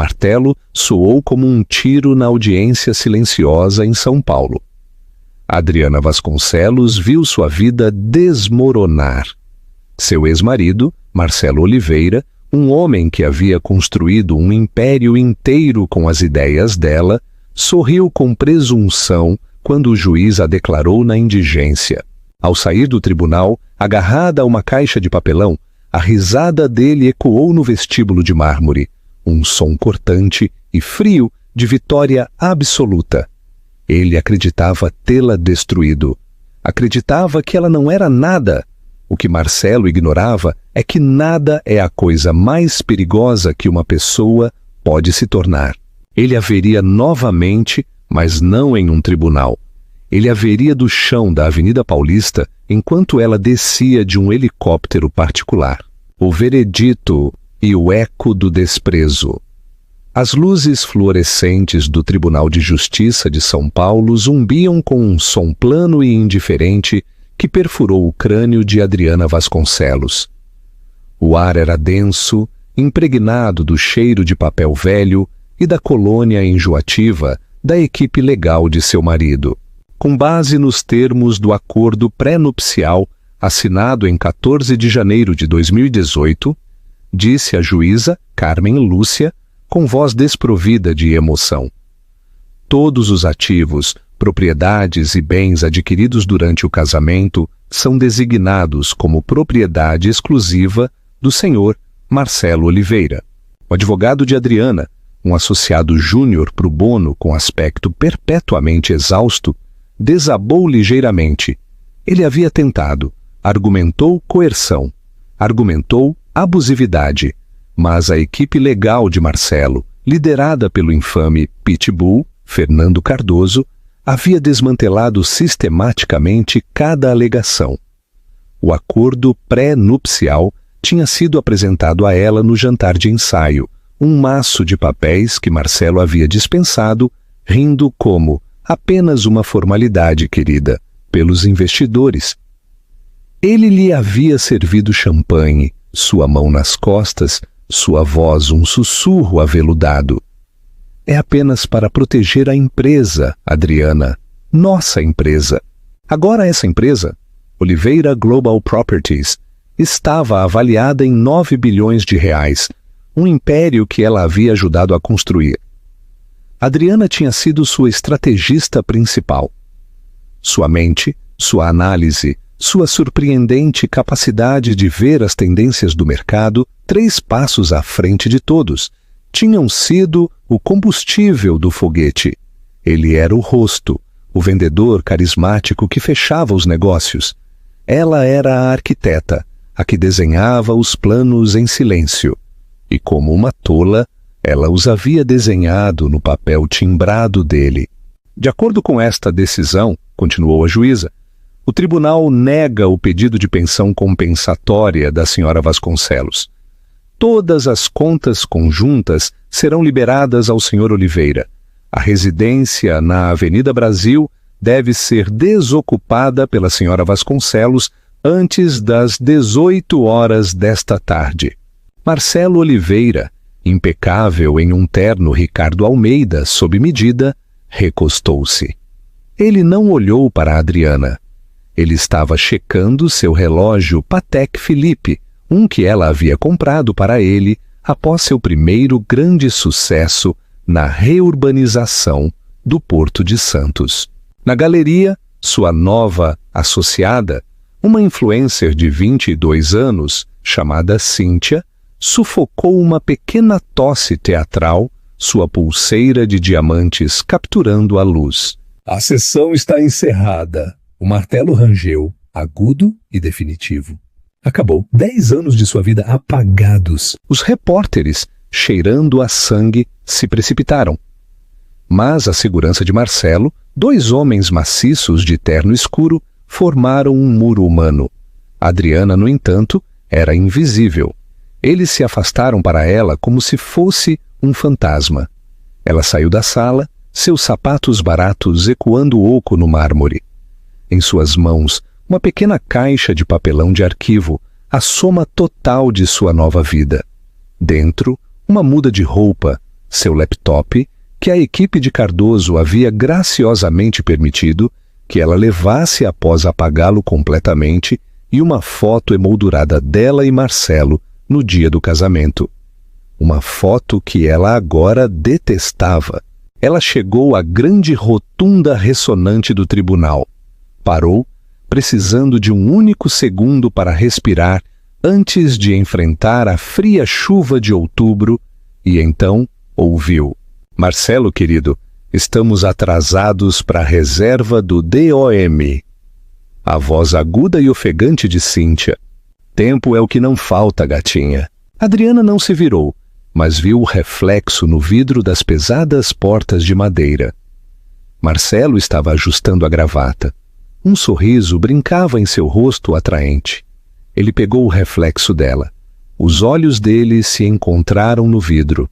martelo soou como um tiro na audiência silenciosa em São Paulo. Adriana Vasconcelos viu sua vida desmoronar. Seu ex-marido, Marcelo Oliveira, um homem que havia construído um império inteiro com as ideias dela, sorriu com presunção quando o juiz a declarou na indigência. Ao sair do tribunal, agarrada a uma caixa de papelão, a risada dele ecoou no vestíbulo de mármore, um som cortante e frio de vitória absoluta. Ele acreditava tê-la destruído. Acreditava que ela não era nada. O que Marcelo ignorava é que nada é a coisa mais perigosa que uma pessoa pode se tornar. Ele a veria novamente, mas não em um tribunal. Ele a veria do chão da Avenida Paulista enquanto ela descia de um helicóptero particular. O veredito e o eco do desprezo. As luzes fluorescentes do Tribunal de Justiça de São Paulo zumbiam com um som plano e indiferente que perfurou o crânio de Adriana Vasconcelos. O ar era denso, impregnado do cheiro de papel velho e da colônia enjoativa da equipe legal de seu marido. Com base nos termos do acordo pré-nupcial assinado em 14 de janeiro de 2018, disse a juíza Carmen Lúcia, com voz desprovida de emoção: todos os ativos, propriedades e bens adquiridos durante o casamento são designados como propriedade exclusiva do senhor Marcelo Oliveira. O advogado de Adriana, um associado júnior pro bono com aspecto perpetuamente exausto, desabou ligeiramente. Ele havia tentado, argumentou coerção, argumentou abusividade, mas a equipe legal de Marcelo, liderada pelo infame Pitbull, Fernando Cardoso, havia desmantelado sistematicamente cada alegação. O acordo pré-nupcial tinha sido apresentado a ela no jantar de ensaio, um maço de papéis que Marcelo havia dispensado, rindo como apenas uma formalidade, querida, pelos investidores. Ele lhe havia servido champanhe, sua mão nas costas, sua voz um sussurro aveludado. É apenas para proteger a empresa, Adriana, nossa empresa. Agora essa empresa, Oliveira Global Properties, estava avaliada em 9 bilhões de reais, um império que ela havia ajudado a construir. Adriana tinha sido sua estrategista principal. Sua mente, sua análise, sua surpreendente capacidade de ver as tendências do mercado 3 passos à frente de todos, tinham sido o combustível do foguete. Ele era o rosto, o vendedor carismático que fechava os negócios. Ela era a arquiteta, a que desenhava os planos em silêncio. E como uma tola, ela os havia desenhado no papel timbrado dele. De acordo com esta decisão, continuou a juíza, o tribunal nega o pedido de pensão compensatória da senhora Vasconcelos. Todas as contas conjuntas serão liberadas ao senhor Oliveira. A residência na Avenida Brasil deve ser desocupada pela senhora Vasconcelos antes das 18 horas desta tarde. Marcelo Oliveira, impecável em um terno Ricardo Almeida sob medida, recostou-se. Ele não olhou para Adriana. Ele estava checando seu relógio Patek Philippe, um que ela havia comprado para ele após seu primeiro grande sucesso na reurbanização do Porto de Santos. Na galeria, sua nova associada, uma influencer de 22 anos, chamada Cíntia, sufocou uma pequena tosse teatral, sua pulseira de diamantes capturando a luz. A sessão está encerrada. O martelo rangeu, agudo e definitivo. Acabou. 10 anos de sua vida apagados. Os repórteres, cheirando a sangue, se precipitaram. Mas a segurança de Marcelo, 2 homens maciços de terno escuro, formaram um muro humano. Adriana, no entanto, era invisível. Eles se afastaram para ela como se fosse um fantasma. Ela saiu da sala, seus sapatos baratos ecoando oco no mármore. Em suas mãos, uma pequena caixa de papelão de arquivo, a soma total de sua nova vida. Dentro, uma muda de roupa, seu laptop, que a equipe de Cardoso havia graciosamente permitido que ela levasse após apagá-lo completamente, e uma foto emoldurada dela e Marcelo no dia do casamento. Uma foto que ela agora detestava. Ela chegou à grande rotunda ressonante do tribunal. Parou, precisando de um único segundo para respirar antes de enfrentar a fria chuva de outubro, e então ouviu: Marcelo, querido, estamos atrasados para a reserva do DOM. A voz aguda e ofegante de Cíntia. Tempo é o que não falta, gatinha. Adriana não se virou, mas viu o reflexo no vidro das pesadas portas de madeira. Marcelo estava ajustando a gravata. Um sorriso brincava em seu rosto atraente. Ele pegou o reflexo dela. Os olhos dele se encontraram no vidro.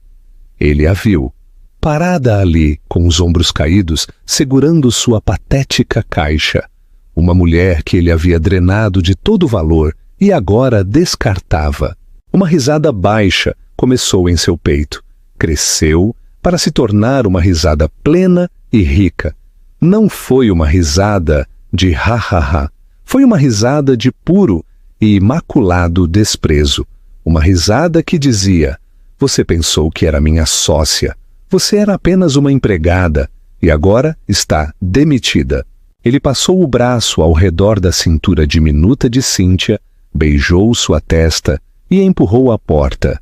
Ele a viu, parada ali, com os ombros caídos, segurando sua patética caixa. Uma mulher que ele havia drenado de todo valor e agora descartava. Uma risada baixa começou em seu peito. Cresceu para se tornar uma risada plena e rica. Não foi uma risada de ha-ha-ha. Foi uma risada de puro e imaculado desprezo. Uma risada que dizia: você pensou que era minha sócia. Você era apenas uma empregada e agora está demitida. Ele passou o braço ao redor da cintura diminuta de Cíntia, beijou sua testa e empurrou a porta.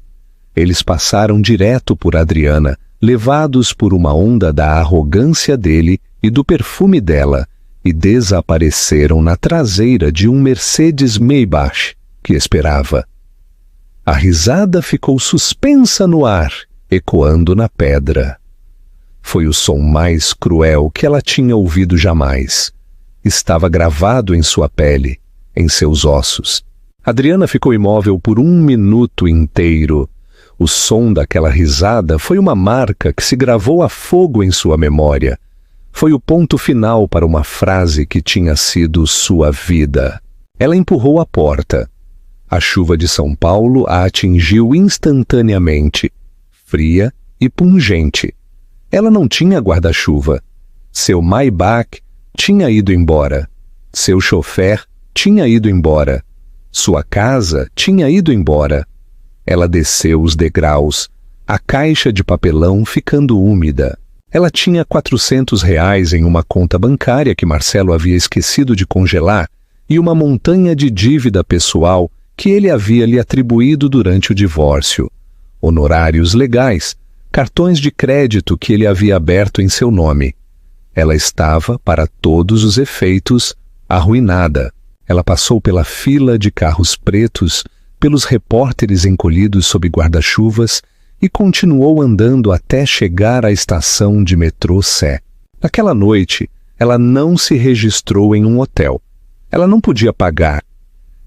Eles passaram direto por Adriana, levados por uma onda da arrogância dele e do perfume dela, e desapareceram na traseira de um Mercedes Maybach que esperava. A risada ficou suspensa no ar, ecoando na pedra. Foi o som mais cruel que ela tinha ouvido jamais. Estava gravado em sua pele, em seus ossos. Adriana ficou imóvel por 1 minuto inteiro. O som daquela risada foi uma marca que se gravou a fogo em sua memória. Foi o ponto final para uma frase que tinha sido sua vida. Ela empurrou a porta. A chuva de São Paulo a atingiu instantaneamente, fria e pungente. Ela não tinha guarda-chuva. Seu Maybach tinha ido embora. Seu chofer tinha ido embora. Sua casa tinha ido embora. Ela desceu os degraus, a caixa de papelão ficando úmida. Ela tinha R$ 400 em uma conta bancária que Marcelo havia esquecido de congelar e uma montanha de dívida pessoal que ele havia lhe atribuído durante o divórcio. Honorários legais, cartões de crédito que ele havia aberto em seu nome. Ela estava, para todos os efeitos, arruinada. Ela passou pela fila de carros pretos, pelos repórteres encolhidos sob guarda-chuvas e continuou andando até chegar à estação de metrô Sé. Naquela noite, ela não se registrou em um hotel. Ela não podia pagar.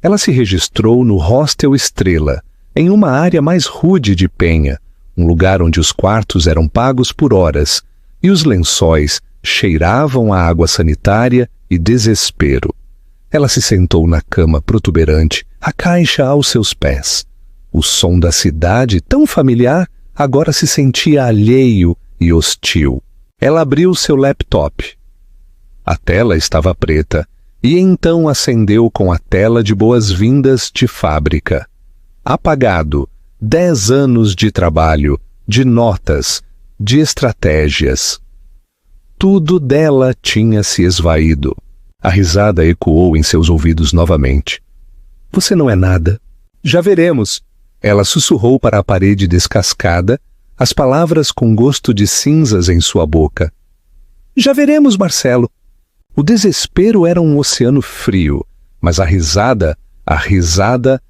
Ela se registrou no Hostel Estrela, em uma área mais rude de Penha, um lugar onde os quartos eram pagos por horas e os lençóis cheiravam a água sanitária e desespero. Ela se sentou na cama protuberante, a caixa aos seus pés. O som da cidade, tão familiar, agora se sentia alheio e hostil. Ela abriu seu laptop. A tela estava preta e então acendeu com a tela de boas-vindas de fábrica. Apagado, 10 anos de trabalho, de notas, de estratégias. Tudo dela tinha se esvaído. A risada ecoou em seus ouvidos novamente. Você não é nada. Já veremos. Ela sussurrou para a parede descascada, as palavras com gosto de cinzas em sua boca. Já veremos, Marcelo. O desespero era um oceano frio, mas a risada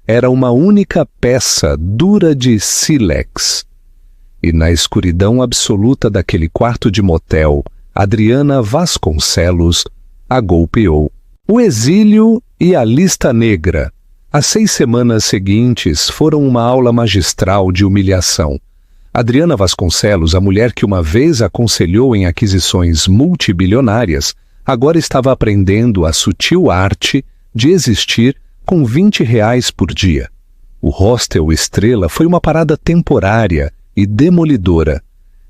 era uma única peça dura de sílex. E na escuridão absoluta daquele quarto de motel, Adriana Vasconcelos a golpeou. O exílio e a lista negra. As 6 semanas seguintes foram uma aula magistral de humilhação. Adriana Vasconcelos, a mulher que uma vez aconselhou em aquisições multibilionárias, agora estava aprendendo a sutil arte de existir com R$ 20 por dia. O Hostel Estrela foi uma parada temporária e demolidora.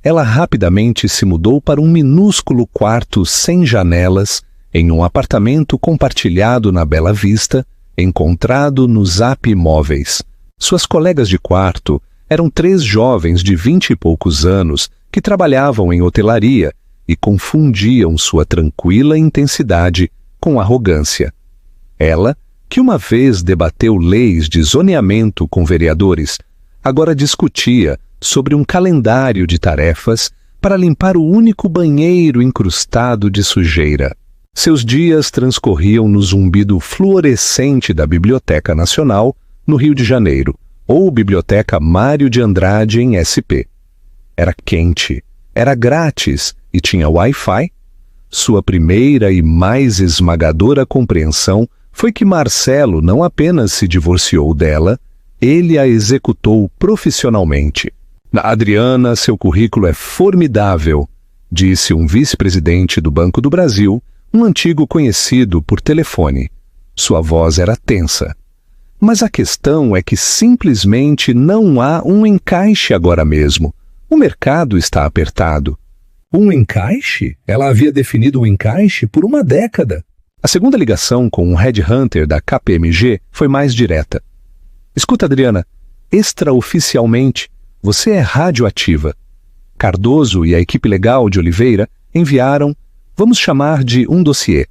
ela rapidamente se mudou para um minúsculo quarto sem janelas, em um apartamento compartilhado na Bela Vista, encontrado no Zap Imóveis. Suas colegas de quarto eram 3 jovens de 20 e poucos anos que trabalhavam em hotelaria e confundiam sua tranquila intensidade com arrogância. Ela, que uma vez debateu leis de zoneamento com vereadores, agora discutia sobre um calendário de tarefas para limpar o único banheiro incrustado de sujeira. Seus dias transcorriam no zumbido fluorescente da Biblioteca Nacional, no Rio de Janeiro, ou Biblioteca Mário de Andrade, em SP. Era quente, era grátis e tinha Wi-Fi. Sua primeira e mais esmagadora compreensão foi que Marcelo não apenas se divorciou dela, ele a executou profissionalmente. Adriana, seu currículo é formidável, disse um vice-presidente do Banco do Brasil, um antigo conhecido por telefone. Sua voz era tensa. Mas a questão é que simplesmente não há um encaixe agora mesmo. O mercado está apertado. Um encaixe? Ela havia definido um encaixe por uma década. A segunda ligação com um headhunter da KPMG foi mais direta. Escuta, Adriana, extraoficialmente, você é radioativa. Cardoso e a equipe legal de Oliveira enviaram, vamos chamar de um dossiê,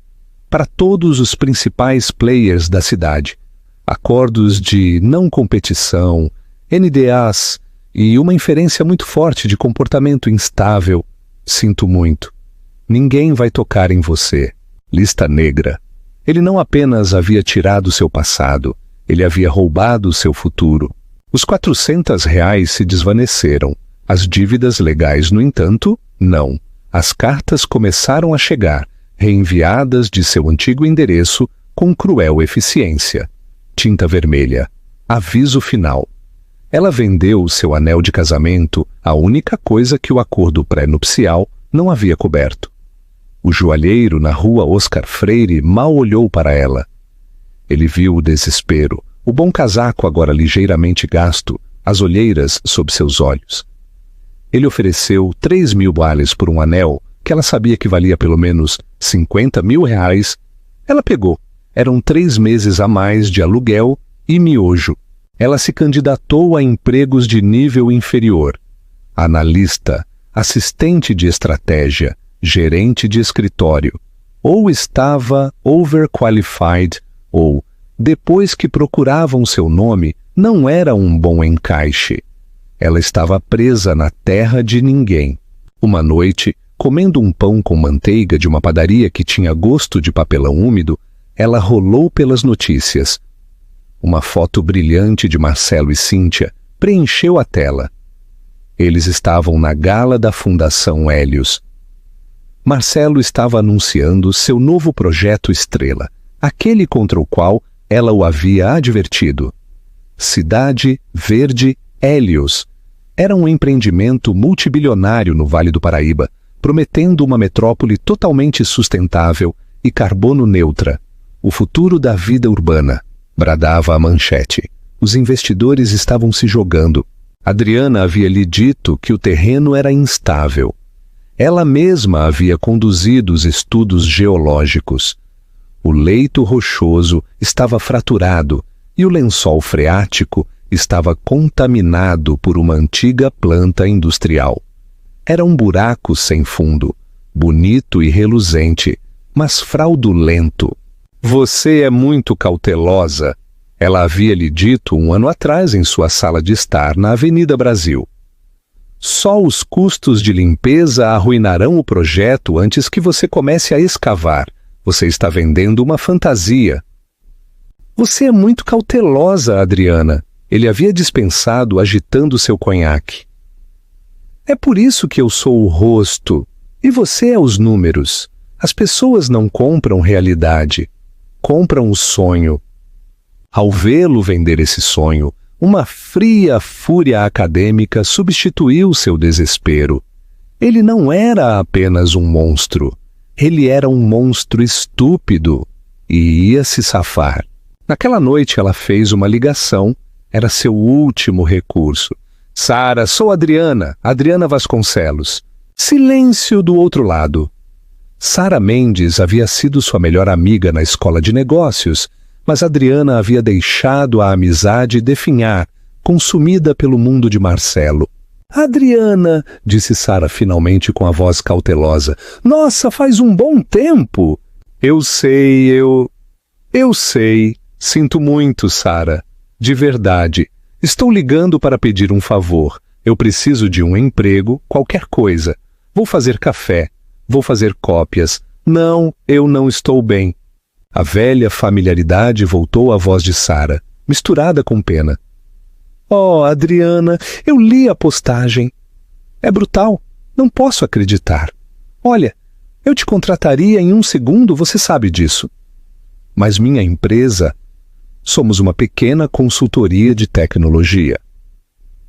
para todos os principais players da cidade. Acordos de não competição, NDAs e uma inferência muito forte de comportamento instável. Sinto muito. Ninguém vai tocar em você. Lista negra. Ele não apenas havia tirado seu passado, ele havia roubado seu futuro. Os R$ 400 se desvaneceram. As dívidas legais, no entanto, não. As cartas começaram a chegar, reenviadas de seu antigo endereço com cruel eficiência. Tinta vermelha. Aviso final. Ela vendeu seu anel de casamento, a única coisa que o acordo pré-nupcial não havia coberto. O joalheiro na rua Oscar Freire mal olhou para ela. Ele viu o desespero, o bom casaco agora ligeiramente gasto, as olheiras sob seus olhos. Ele ofereceu 3.000 por um anel que ela sabia que valia pelo menos R$ 50.000. Ela pegou. Eram 3 meses a mais de aluguel e miojo. Ela se candidatou a empregos de nível inferior. Analista, assistente de estratégia, gerente de escritório. Ou estava overqualified, ou, depois que procuravam seu nome, não era um bom encaixe. Ela estava presa na terra de ninguém. Uma noite, comendo um pão com manteiga de uma padaria que tinha gosto de papelão úmido, ela rolou pelas notícias. Uma foto brilhante de Marcelo e Cíntia preencheu a tela. Eles estavam na gala da Fundação Hélios. Marcelo estava anunciando seu novo projeto estrela, aquele contra o qual ela o havia advertido. Cidade Verde Hélios. Era um empreendimento multibilionário no Vale do Paraíba, prometendo uma metrópole totalmente sustentável e carbono neutra. O futuro da vida urbana, bradava a manchete. Os investidores estavam se jogando. Adriana havia lhe dito que o terreno era instável. Ela mesma havia conduzido os estudos geológicos. O leito rochoso estava fraturado e o lençol freático estava contaminado por uma antiga planta industrial. Era um buraco sem fundo, bonito e reluzente, mas fraudulento. Você é muito cautelosa, ela havia lhe dito um ano atrás em sua sala de estar na Avenida Brasil. Só os custos de limpeza arruinarão o projeto antes que você comece a escavar. Você está vendendo uma fantasia. Você é muito cautelosa, Adriana. Ele havia dispensado, agitando seu conhaque. É por isso que eu sou o rosto, e você é os números. As pessoas não compram realidade, compram o sonho. Ao vê-lo vender esse sonho, uma fria fúria acadêmica substituiu seu desespero. Ele não era apenas um monstro. Ele era um monstro estúpido e ia se safar. Naquela noite ela fez uma ligação. Era seu último recurso. Sara, sou Adriana, Adriana Vasconcelos. Silêncio do outro lado. Sara Mendes havia sido sua melhor amiga na escola de negócios, mas Adriana havia deixado a amizade definhar, consumida pelo mundo de Marcelo. Adriana, disse Sara finalmente com a voz cautelosa. Nossa, faz um bom tempo. Eu sei. Sinto muito, Sara. De verdade. Estou ligando para pedir um favor. Eu preciso de um emprego, qualquer coisa. Vou fazer café. Vou fazer cópias. Não, eu não estou bem. A velha familiaridade voltou à voz de Sara, misturada com pena. Oh, Adriana, eu li a postagem. É brutal. Não posso acreditar. Olha, eu te contrataria em 1 segundo, você sabe disso. Mas minha empresa... Somos uma pequena consultoria de tecnologia.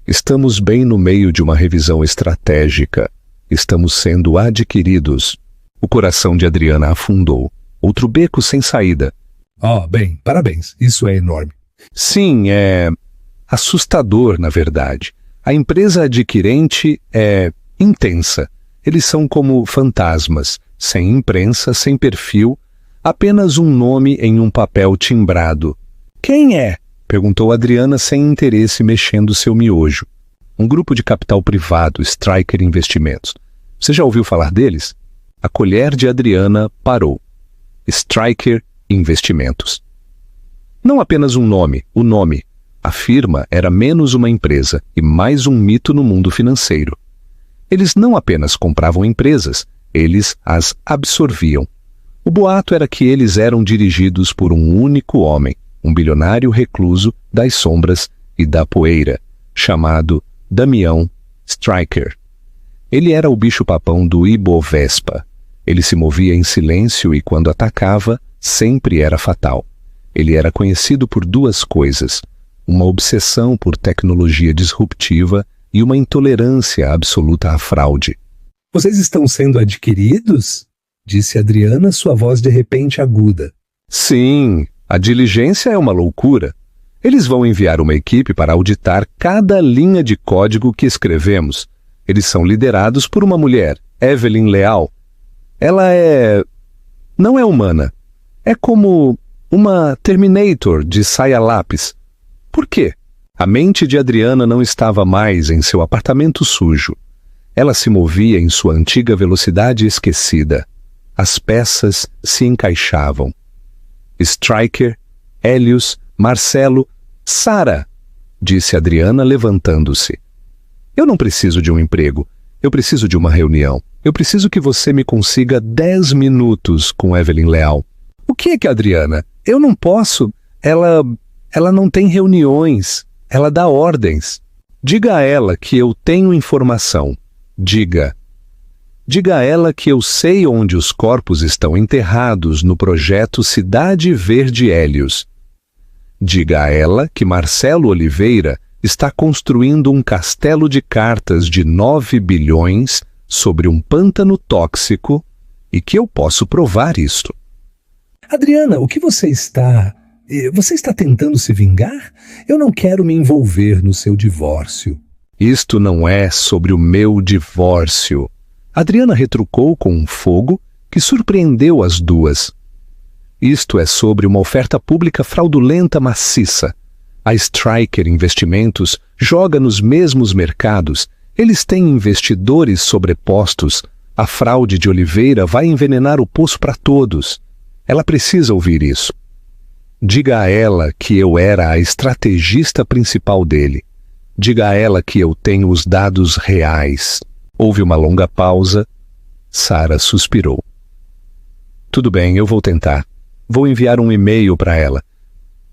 Estamos bem no meio de uma revisão estratégica. Estamos sendo adquiridos. O coração de Adriana afundou. Outro beco sem saída. Bem, parabéns. Isso é enorme. Sim, é assustador, na verdade. A empresa adquirente é intensa. Eles são como fantasmas, sem imprensa, sem perfil, apenas um nome em um papel timbrado. Quem é? Perguntou Adriana sem interesse, mexendo seu miojo. Um grupo de capital privado, Striker Investimentos. Você já ouviu falar deles? A colher de Adriana parou. Striker Investimentos. Não apenas um nome, o nome. A firma era menos uma empresa e mais um mito no mundo financeiro. Eles não apenas compravam empresas, eles as absorviam. O boato era que eles eram dirigidos por um único homem, um bilionário recluso das sombras e da poeira, chamado Damião Striker. Ele era o bicho-papão do Ibovespa. Ele se movia em silêncio e, quando atacava, sempre era fatal. Ele era conhecido por 2 coisas: uma obsessão por tecnologia disruptiva e uma intolerância absoluta à fraude. Vocês estão sendo adquiridos? Disse Adriana, sua voz de repente aguda. Sim, a diligência é uma loucura. Eles vão enviar uma equipe para auditar cada linha de código que escrevemos. Eles são liderados por uma mulher, Evelyn Leal. Ela não é humana. É como uma Terminator de saia lápis. Por quê? A mente de Adriana não estava mais em seu apartamento sujo. Ela se movia em sua antiga velocidade esquecida. As peças se encaixavam. Striker, Hélios, Marcelo, Sara, disse Adriana levantando-se. Eu não preciso de um emprego. Eu preciso de uma reunião. Eu preciso que você me consiga 10 minutos com Evelyn Leal. O que, Adriana? Eu não posso. Ela não tem reuniões. Ela dá ordens. Diga a ela que eu tenho informação. Diga a ela que eu sei onde os corpos estão enterrados no projeto Cidade Verde Hélios. Diga a ela que Marcelo Oliveira está construindo um castelo de cartas de 9 bilhões sobre um pântano tóxico e que eu posso provar isto. Adriana, o que você está... Você está tentando se vingar? Eu não quero me envolver no seu divórcio. Isto não é sobre o meu divórcio. Adriana retrucou com um fogo que surpreendeu as duas. Isto é sobre uma oferta pública fraudulenta maciça. A Striker Investimentos joga nos mesmos mercados. Eles têm investidores sobrepostos. A fraude de Oliveira vai envenenar o poço para todos. Ela precisa ouvir isso. Diga a ela que eu era a estrategista principal dele. Diga a ela que eu tenho os dados reais. Houve uma longa pausa. Sara suspirou. Tudo bem, eu vou tentar. Vou enviar um e-mail para ela.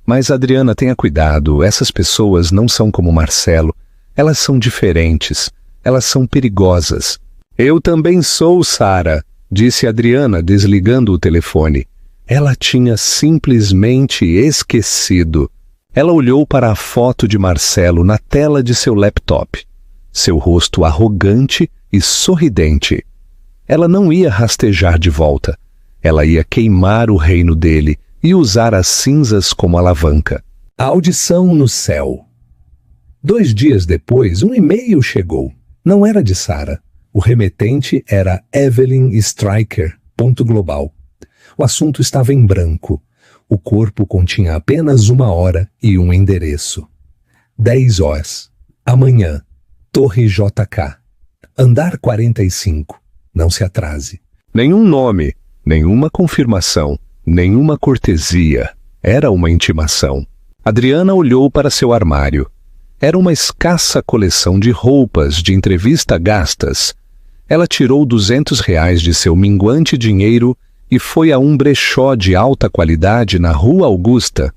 Mas, Adriana, tenha cuidado. Essas pessoas não são como Marcelo. Elas são diferentes. Elas são perigosas. Eu também sou, Sara, disse Adriana, desligando o telefone. Ela tinha simplesmente esquecido. Ela olhou para a foto de Marcelo na tela de seu laptop. Seu rosto arrogante e sorridente. Ela não ia rastejar de volta. Ela ia queimar o reino dele e usar as cinzas como alavanca. A audição no céu. 2 dias depois, um e-mail chegou. Não era de Sarah. O remetente era Evelyn Stryker, .. O assunto estava em branco. O corpo continha apenas 1 hora e um endereço. 10 horas. Amanhã. Torre JK. Andar 45. Não se atrase. Nenhum nome, nenhuma confirmação, nenhuma cortesia. Era uma intimação. Adriana olhou para seu armário. Era uma escassa coleção de roupas de entrevista gastas. Ela tirou R$ 200 de seu minguante dinheiro e foi a um brechó de alta qualidade na Rua Augusta.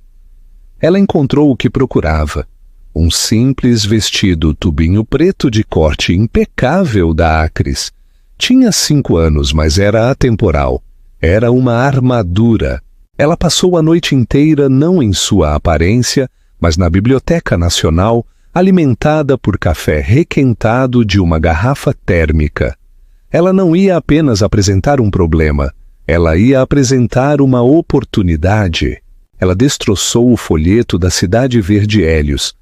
Ela encontrou o que procurava. Um simples vestido tubinho preto de corte impecável da Acres. Tinha 5 anos, mas era atemporal. Era uma armadura. Ela passou a noite inteira não em sua aparência, mas na Biblioteca Nacional, alimentada por café requentado de uma garrafa térmica. Ela não ia apenas apresentar um problema, ela ia apresentar uma oportunidade. Ela destroçou o folheto da Cidade Verde Hélios.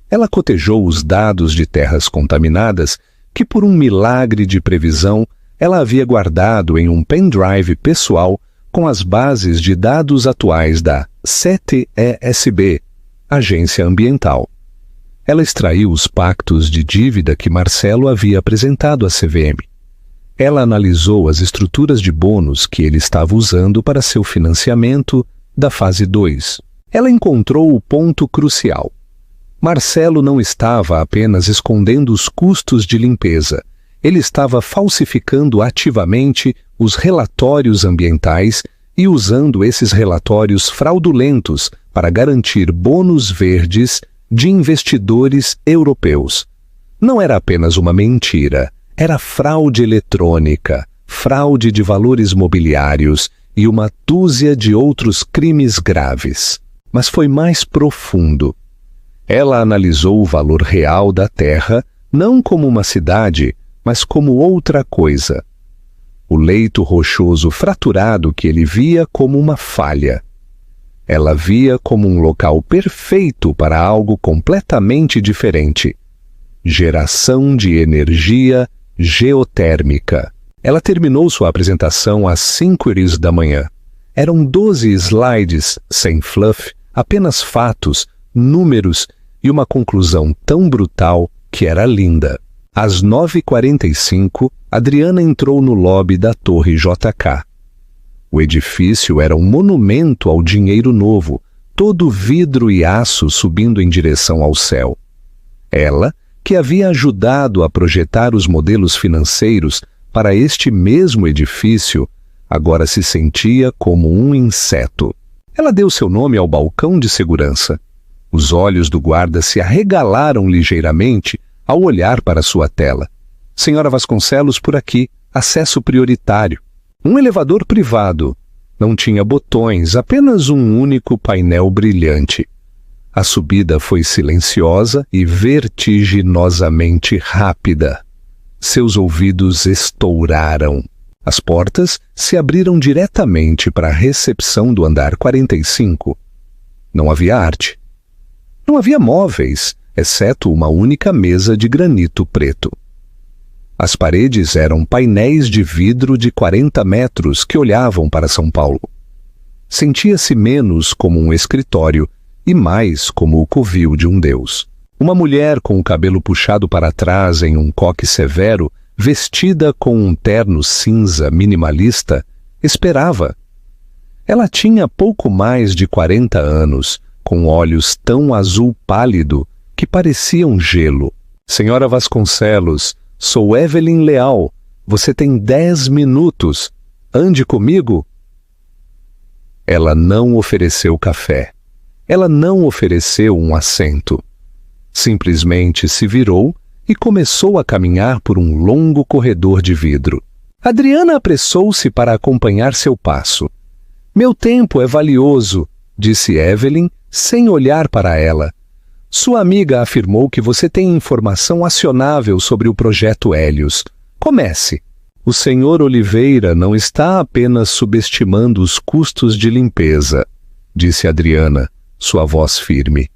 Ela cotejou os dados de terras contaminadas que, por um milagre de previsão, ela havia guardado em um pendrive pessoal com as bases de dados atuais da CETESB, Agência Ambiental. Ela extraiu os pactos de dívida que Marcelo havia apresentado à CVM. Ela analisou as estruturas de bônus que ele estava usando para seu financiamento da fase 2. Ela encontrou o ponto crucial. Marcelo não estava apenas escondendo os custos de limpeza, ele estava falsificando ativamente os relatórios ambientais e usando esses relatórios fraudulentos para garantir bônus verdes de investidores europeus. Não era apenas uma mentira, era fraude eletrônica, fraude de valores mobiliários e uma dúzia de outros crimes graves. Mas foi mais profundo. Ela analisou o valor real da Terra não como uma cidade, mas como outra coisa. O leito rochoso fraturado que ele via como uma falha. Ela via como um local perfeito para algo completamente diferente. Geração de energia geotérmica. Ela terminou sua apresentação às 5h da manhã. Eram 12 slides, sem fluff, apenas fatos, números e uma conclusão tão brutal que era linda. Às 9h45, Adriana entrou no lobby da Torre JK. O edifício era um monumento ao dinheiro novo, todo vidro e aço subindo em direção ao céu. Ela, que havia ajudado a projetar os modelos financeiros para este mesmo edifício, agora se sentia como um inseto. Ela deu seu nome ao balcão de segurança. Os olhos do guarda se arregalaram ligeiramente ao olhar para sua tela. Senhora Vasconcelos, por aqui, acesso prioritário. Um elevador privado. Não tinha botões, apenas um único painel brilhante. A subida foi silenciosa e vertiginosamente rápida. Seus ouvidos estouraram. As portas se abriram diretamente para a recepção do andar 45. Não havia arte. Não havia móveis, exceto uma única mesa de granito preto. As paredes eram painéis de vidro de 40 metros que olhavam para São Paulo. Sentia-se menos como um escritório e mais como o covil de um deus. Uma mulher com o cabelo puxado para trás em um coque severo, vestida com um terno cinza minimalista, esperava. Ela tinha pouco mais de 40 anos, com olhos tão azul pálido que pareciam gelo. Senhora Vasconcelos, sou Evelyn Leal. Você tem 10 minutos. Ande comigo. Ela não ofereceu café. Ela não ofereceu um assento. Simplesmente se virou e começou a caminhar por um longo corredor de vidro. Adriana apressou-se para acompanhar seu passo. Meu tempo é valioso, disse Evelyn, sem olhar para ela. Sua amiga afirmou que você tem informação acionável sobre o projeto Hélios. Comece. O senhor Oliveira não está apenas subestimando os custos de limpeza, disse Adriana, sua voz firme.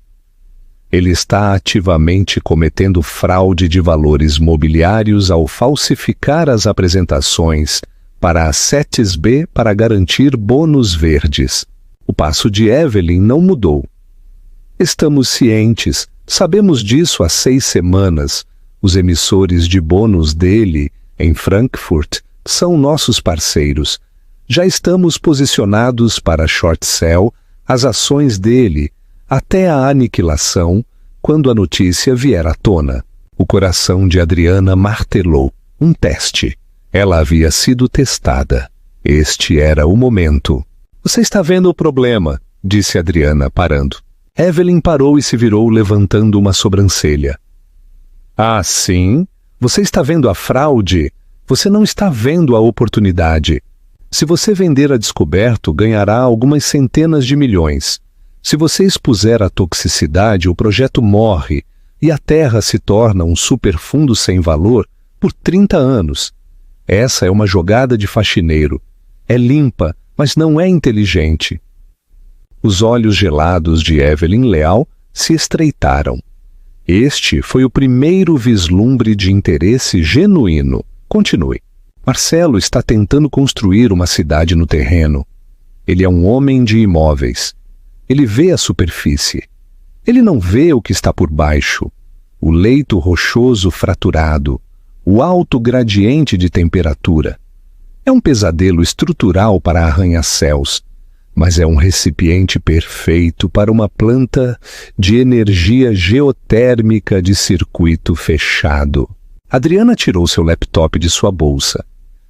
Ele está ativamente cometendo fraude de valores mobiliários ao falsificar as apresentações para a CETES-B para garantir bônus verdes. O passo de Evelyn não mudou. Estamos cientes, sabemos disso há 6 semanas. Os emissores de bônus dele, em Frankfurt, são nossos parceiros. Já estamos posicionados para short sell as ações dele até a aniquilação, quando a notícia vier à tona. O coração de Adriana martelou. Um teste. Ela havia sido testada. Este era o momento. Você está vendo o problema, disse Adriana, parando. Evelyn parou e se virou, levantando uma sobrancelha. Ah, sim? Você está vendo a fraude? Você não está vendo a oportunidade. Se você vender a descoberto, ganhará algumas centenas de milhões. Se você expuser a toxicidade, o projeto morre e a Terra se torna um superfundo sem valor por 30 anos. Essa é uma jogada de faxineiro. É limpa, mas não é inteligente. Os olhos gelados de Evelyn Leal se estreitaram. Este foi o primeiro vislumbre de interesse genuíno. Continue. Marcelo está tentando construir uma cidade no terreno. Ele é um homem de imóveis. Ele vê a superfície. Ele não vê o que está por baixo. O leito rochoso fraturado, o alto gradiente de temperatura. É um pesadelo estrutural para arranha-céus, mas é um recipiente perfeito para uma planta de energia geotérmica de circuito fechado. Adriana tirou seu laptop de sua bolsa.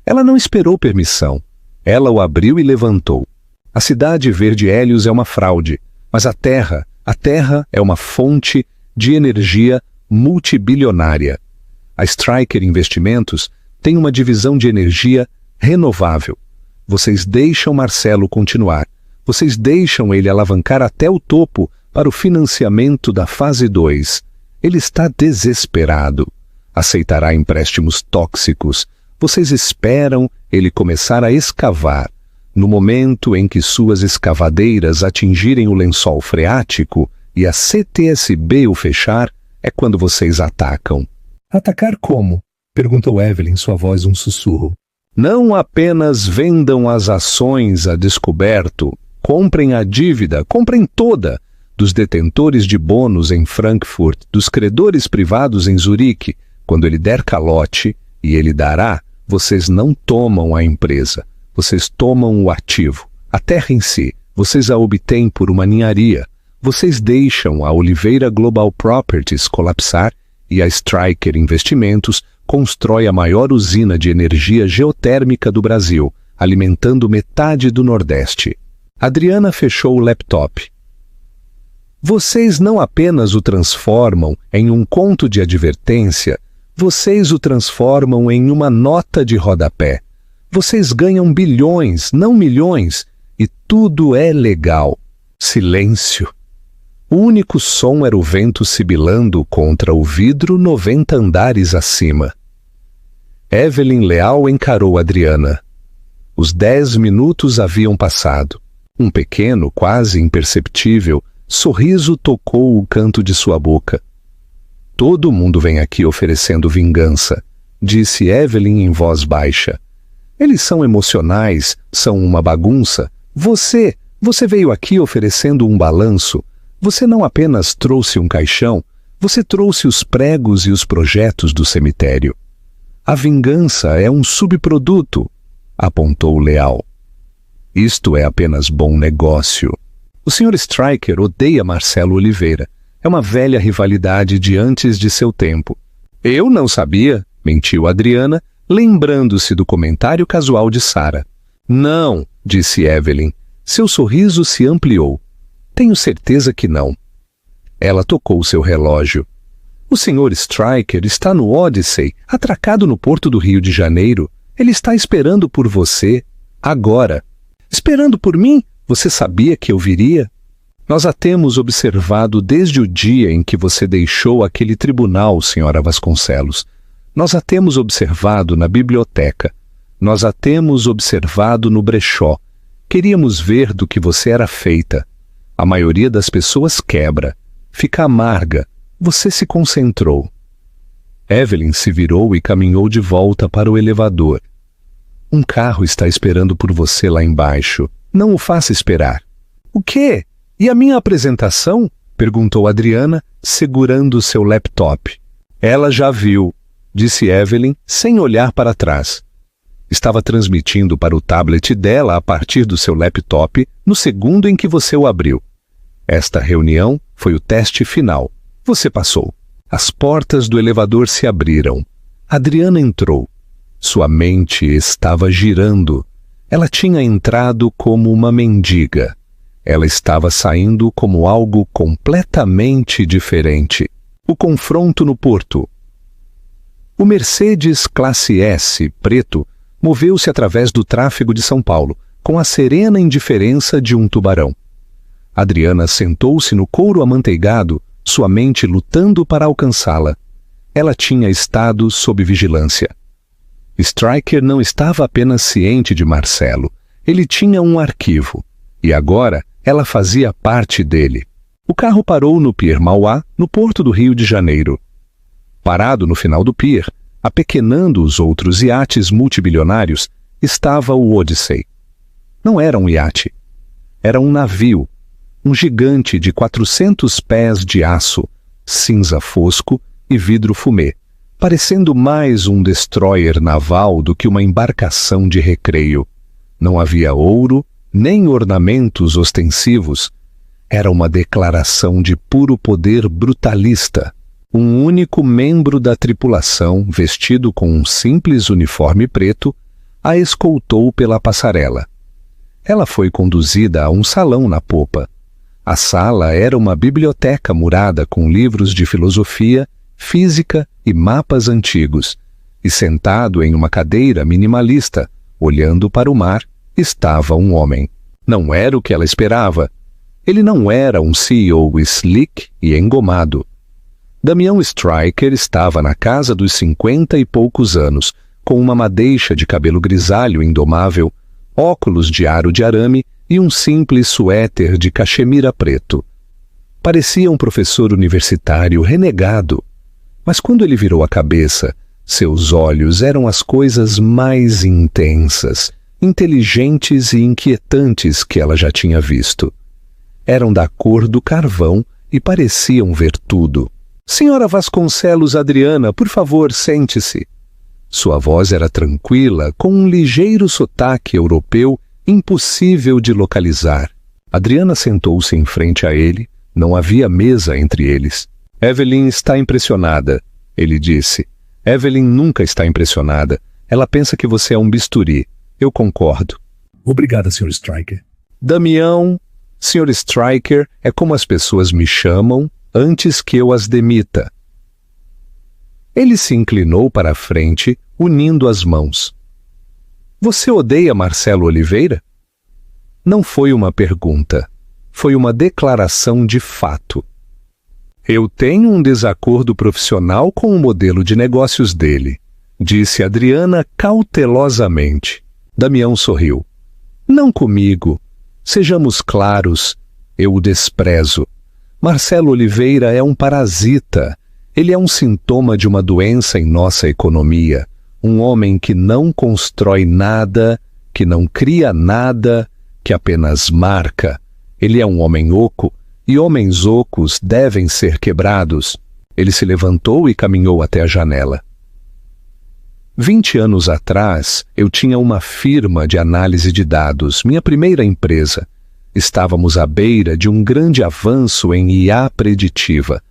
Ela não esperou permissão. Ela o abriu e levantou. A cidade Verde Hélios é uma fraude, mas a Terra é uma fonte de energia multibilionária. A Stryker Investimentos tem uma divisão de energia renovável. Vocês deixam Marcelo continuar. Vocês deixam ele alavancar até o topo para o financiamento da fase 2. Ele está desesperado. Aceitará empréstimos tóxicos. Vocês esperam ele começar a escavar. No momento em que suas escavadeiras atingirem o lençol freático e a CTSB o fechar, é quando vocês atacam. Atacar como? Perguntou Evelyn, sua voz um sussurro. Não apenas vendam as ações a descoberto, comprem a dívida, comprem toda, dos detentores de bônus em Frankfurt, dos credores privados em Zurique. Quando ele der calote, e ele dará, vocês não tomam a empresa. Vocês tomam o ativo, a terra em si. Vocês a obtêm por uma ninharia. Vocês deixam a Oliveira Global Properties colapsar e a Stryker Investimentos constrói a maior usina de energia geotérmica do Brasil, alimentando metade do Nordeste. Adriana fechou o laptop. Vocês não apenas o transformam em um conto de advertência, vocês o transformam em uma nota de rodapé. Vocês ganham bilhões, não milhões, e tudo é legal. Silêncio. O único som era o vento sibilando contra o vidro 90 andares acima. Evelyn Leal encarou Adriana. Os 10 minutos haviam passado. Um pequeno, quase imperceptível, sorriso tocou o canto de sua boca. Todo mundo vem aqui oferecendo vingança, disse Evelyn em voz baixa. Eles são emocionais, são uma bagunça. Você veio aqui oferecendo um balanço. Você não apenas trouxe um caixão, você trouxe os pregos e os projetos do cemitério. A vingança é um subproduto, apontou Leal. Isto é apenas bom negócio. O Sr. Stryker odeia Marcelo Oliveira. É uma velha rivalidade de antes de seu tempo. Eu não sabia, mentiu Adriana, lembrando-se do comentário casual de Sara. Não, disse Evelyn. Seu sorriso se ampliou. Tenho certeza que não. Ela tocou seu relógio. O Sr. Stryker está no Odyssey, atracado no porto do Rio de Janeiro. Ele está esperando por você, agora. Esperando por mim? Você sabia que eu viria? Nós a temos observado desde o dia em que você deixou aquele tribunal, Sra. Vasconcelos. Nós a temos observado na biblioteca. Nós a temos observado no brechó. Queríamos ver do que você era feita. A maioria das pessoas quebra. fica amarga. Você se concentrou. Evelyn se virou e caminhou de volta para o elevador. Um carro está esperando por você lá embaixo. Não o faça esperar. O quê? E a minha apresentação? Perguntou Adriana, segurando seu laptop. Ela já viu, disse Evelyn, sem olhar para trás. Estava transmitindo para o tablet dela a partir do seu laptop no segundo em que você o abriu. Esta reunião foi o teste final. Você passou. As portas do elevador se abriram. Adriana entrou. Sua mente estava girando. Ela tinha entrado como uma mendiga. Ela estava saindo como algo completamente diferente. O confronto no porto. O Mercedes Classe S, preto, moveu-se através do tráfego de São Paulo, com a serena indiferença de um tubarão. Adriana sentou-se no couro amanteigado, sua mente lutando para alcançá-la. Ela tinha estado sob vigilância. Stryker não estava apenas ciente de Marcelo, ele tinha um arquivo, e agora ela fazia parte dele. O carro parou no Pier Mauá, no porto do Rio de Janeiro. Parado no final do pier, apequenando os outros iates multibilionários, estava o Odyssey. Não era um iate. Era um navio, um gigante de 400 pés de aço, cinza fosco e vidro fumê, parecendo mais um destroyer naval do que uma embarcação de recreio. Não havia ouro, nem ornamentos ostensivos. Era uma declaração de puro poder brutalista. Um único membro da tripulação, vestido com um simples uniforme preto, a escoltou pela passarela. Ela foi conduzida a um salão na popa. A sala era uma biblioteca murada com livros de filosofia, física e mapas antigos, e sentado em uma cadeira minimalista, olhando para o mar, estava um homem. Não era o que ela esperava. Ele não era um CEO slick e engomado. Damião Stryker estava na casa dos 50 e poucos anos, com uma madeixa de cabelo grisalho indomável, óculos de aro de arame e um simples suéter de cachemira preto. Parecia um professor universitário renegado, mas quando ele virou a cabeça, seus olhos eram as coisas mais intensas, inteligentes e inquietantes que ela já tinha visto. Eram da cor do carvão e pareciam ver tudo. Senhora Vasconcelos Adriana, por favor, sente-se. Sua voz era tranquila, com um ligeiro sotaque europeu impossível de localizar. Adriana sentou-se em frente a ele. Não havia mesa entre eles. Evelyn está impressionada, ele disse. Evelyn nunca está impressionada. Ela pensa que você é um bisturi. Eu concordo. Obrigada, Sr. Stryker. Damião, Sr. Stryker é como as pessoas me chamam antes que eu as demita. Ele se inclinou para a frente, unindo as mãos. Você odeia Marcelo Oliveira? Não foi uma pergunta. Foi uma declaração de fato. Eu tenho um desacordo profissional com o modelo de negócios dele, disse Adriana cautelosamente. Damião sorriu. Não comigo. Sejamos claros, eu o desprezo. Marcelo Oliveira é um parasita. Ele é um sintoma de uma doença em nossa economia. Um homem que não constrói nada, que não cria nada, que apenas marca. Ele é um homem oco, e homens ocos devem ser quebrados. Ele se levantou e caminhou até a janela. 20 anos atrás, eu tinha uma firma de análise de dados, minha primeira empresa. Estávamos à beira de um grande avanço em IA preditiva.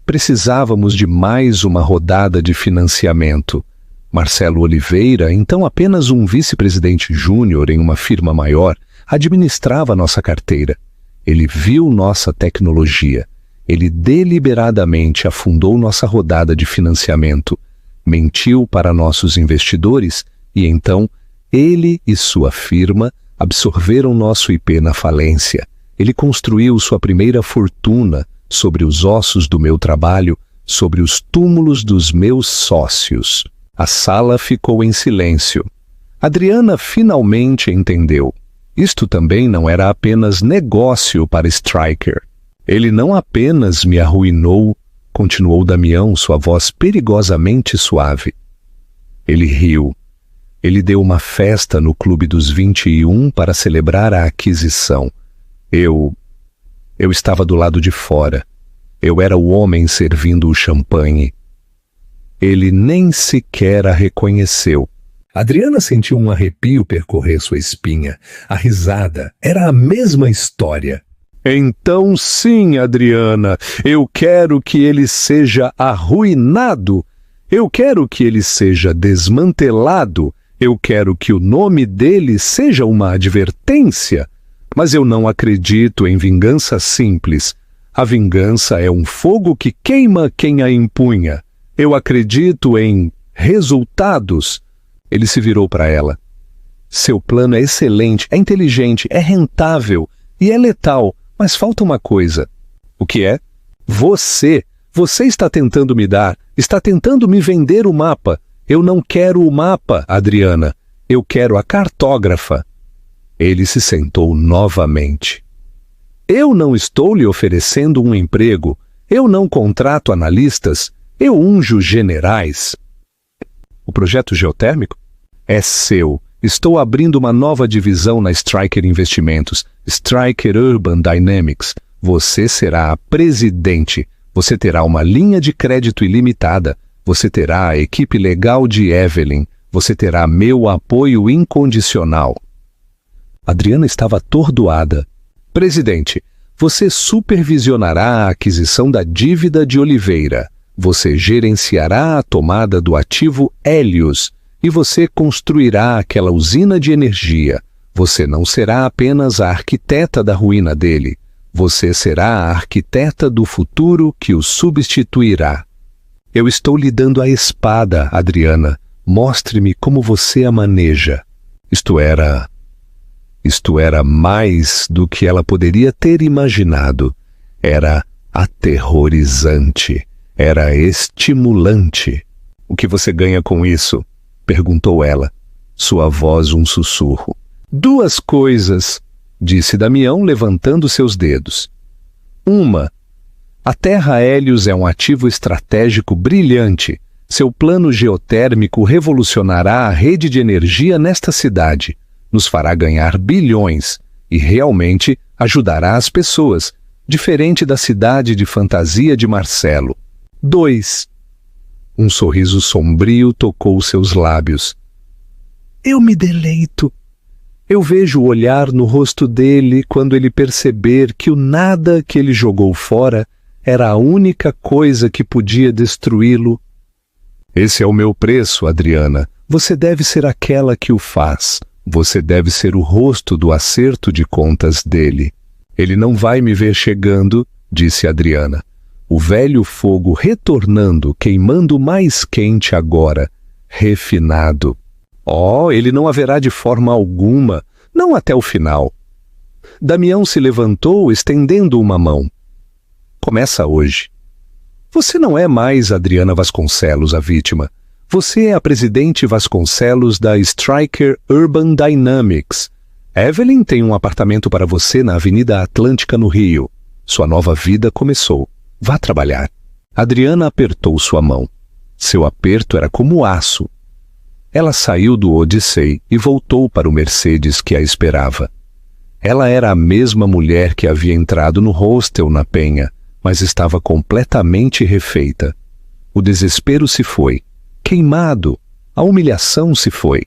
Precisávamos de mais uma rodada de financiamento. Marcelo Oliveira, então apenas um vice-presidente júnior em uma firma maior, administrava nossa carteira. Ele viu nossa tecnologia. Ele deliberadamente afundou nossa rodada de financiamento, mentiu para nossos investidores e então ele e sua firma absorveram nosso IP na falência. Ele construiu sua primeira fortuna sobre os ossos do meu trabalho, sobre os túmulos dos meus sócios. A sala ficou em silêncio. Adriana finalmente entendeu. Isto também não era apenas negócio para Stryker. Ele não apenas me arruinou, continuou Damião, sua voz perigosamente suave. Ele riu. Ele deu uma festa no Clube dos 21 para celebrar a aquisição. Eu estava do lado de fora. Eu era o homem servindo o champanhe. Ele nem sequer a reconheceu. Adriana sentiu um arrepio percorrer sua espinha. A risada era a mesma história. Então sim, Adriana, eu quero que ele seja arruinado. Eu quero que ele seja desmantelado. Eu quero que o nome dele seja uma advertência. Mas eu não acredito em vingança simples. A vingança é um fogo que queima quem a empunha. Eu acredito em resultados. Ele se virou para ela. Seu plano é excelente, é inteligente, é rentável e é letal, mas falta uma coisa. O que é? Você está tentando me dar, está tentando me vender o mapa. Eu não quero o mapa, Adriana. Eu quero a cartógrafa. Ele se sentou novamente. Eu não estou lhe oferecendo um emprego. Eu não contrato analistas. Eu unjo generais. O projeto geotérmico? É seu. Estou abrindo uma nova divisão na Stryker Investimentos, Stryker Urban Dynamics. Você será a presidente. Você terá uma linha de crédito ilimitada. Você terá a equipe legal de Evelyn. Você terá meu apoio incondicional. Adriana estava atordoada. Presidente, você supervisionará a aquisição da dívida de Oliveira. Você gerenciará a tomada do ativo Hélios e você construirá aquela usina de energia. Você não será apenas a arquiteta da ruína dele. Você será a arquiteta do futuro que o substituirá. Eu estou lhe dando a espada, Adriana. Mostre-me como você a maneja. Isto era mais do que ela poderia ter imaginado. Era aterrorizante. Era estimulante. O que você ganha com isso? Perguntou ela. Sua voz um sussurro. 2 coisas, disse Damião levantando seus dedos. 1. A Terra Hélios é um ativo estratégico brilhante. Seu plano geotérmico revolucionará a rede de energia nesta cidade. Nos fará ganhar bilhões e realmente ajudará as pessoas, diferente da cidade de fantasia de Marcelo. 2. Um sorriso sombrio tocou seus lábios. Eu me deleito. Eu vejo o olhar no rosto dele quando ele perceber que o nada que ele jogou fora era a única coisa que podia destruí-lo. Esse é o meu preço, Adriana. Você deve ser aquela que o faz. Você deve ser o rosto do acerto de contas dele. Ele não vai me ver chegando, disse Adriana. O velho fogo retornando, queimando mais quente agora, refinado. Oh, ele não haverá de forma alguma, não até o final. Damião se levantou, estendendo uma mão. Começa hoje. Você não é mais Adriana Vasconcelos, a vítima. Você é a presidente Vasconcelos da Stryker Urban Dynamics. Evelyn tem um apartamento para você na Avenida Atlântica, no Rio. Sua nova vida começou. Vá trabalhar. Adriana apertou sua mão. Seu aperto era como aço. Ela saiu do Odyssey e voltou para o Mercedes que a esperava. Ela era a mesma mulher que havia entrado no hostel na Penha, mas estava completamente refeita. O desespero se foi. Queimado. A humilhação se foi.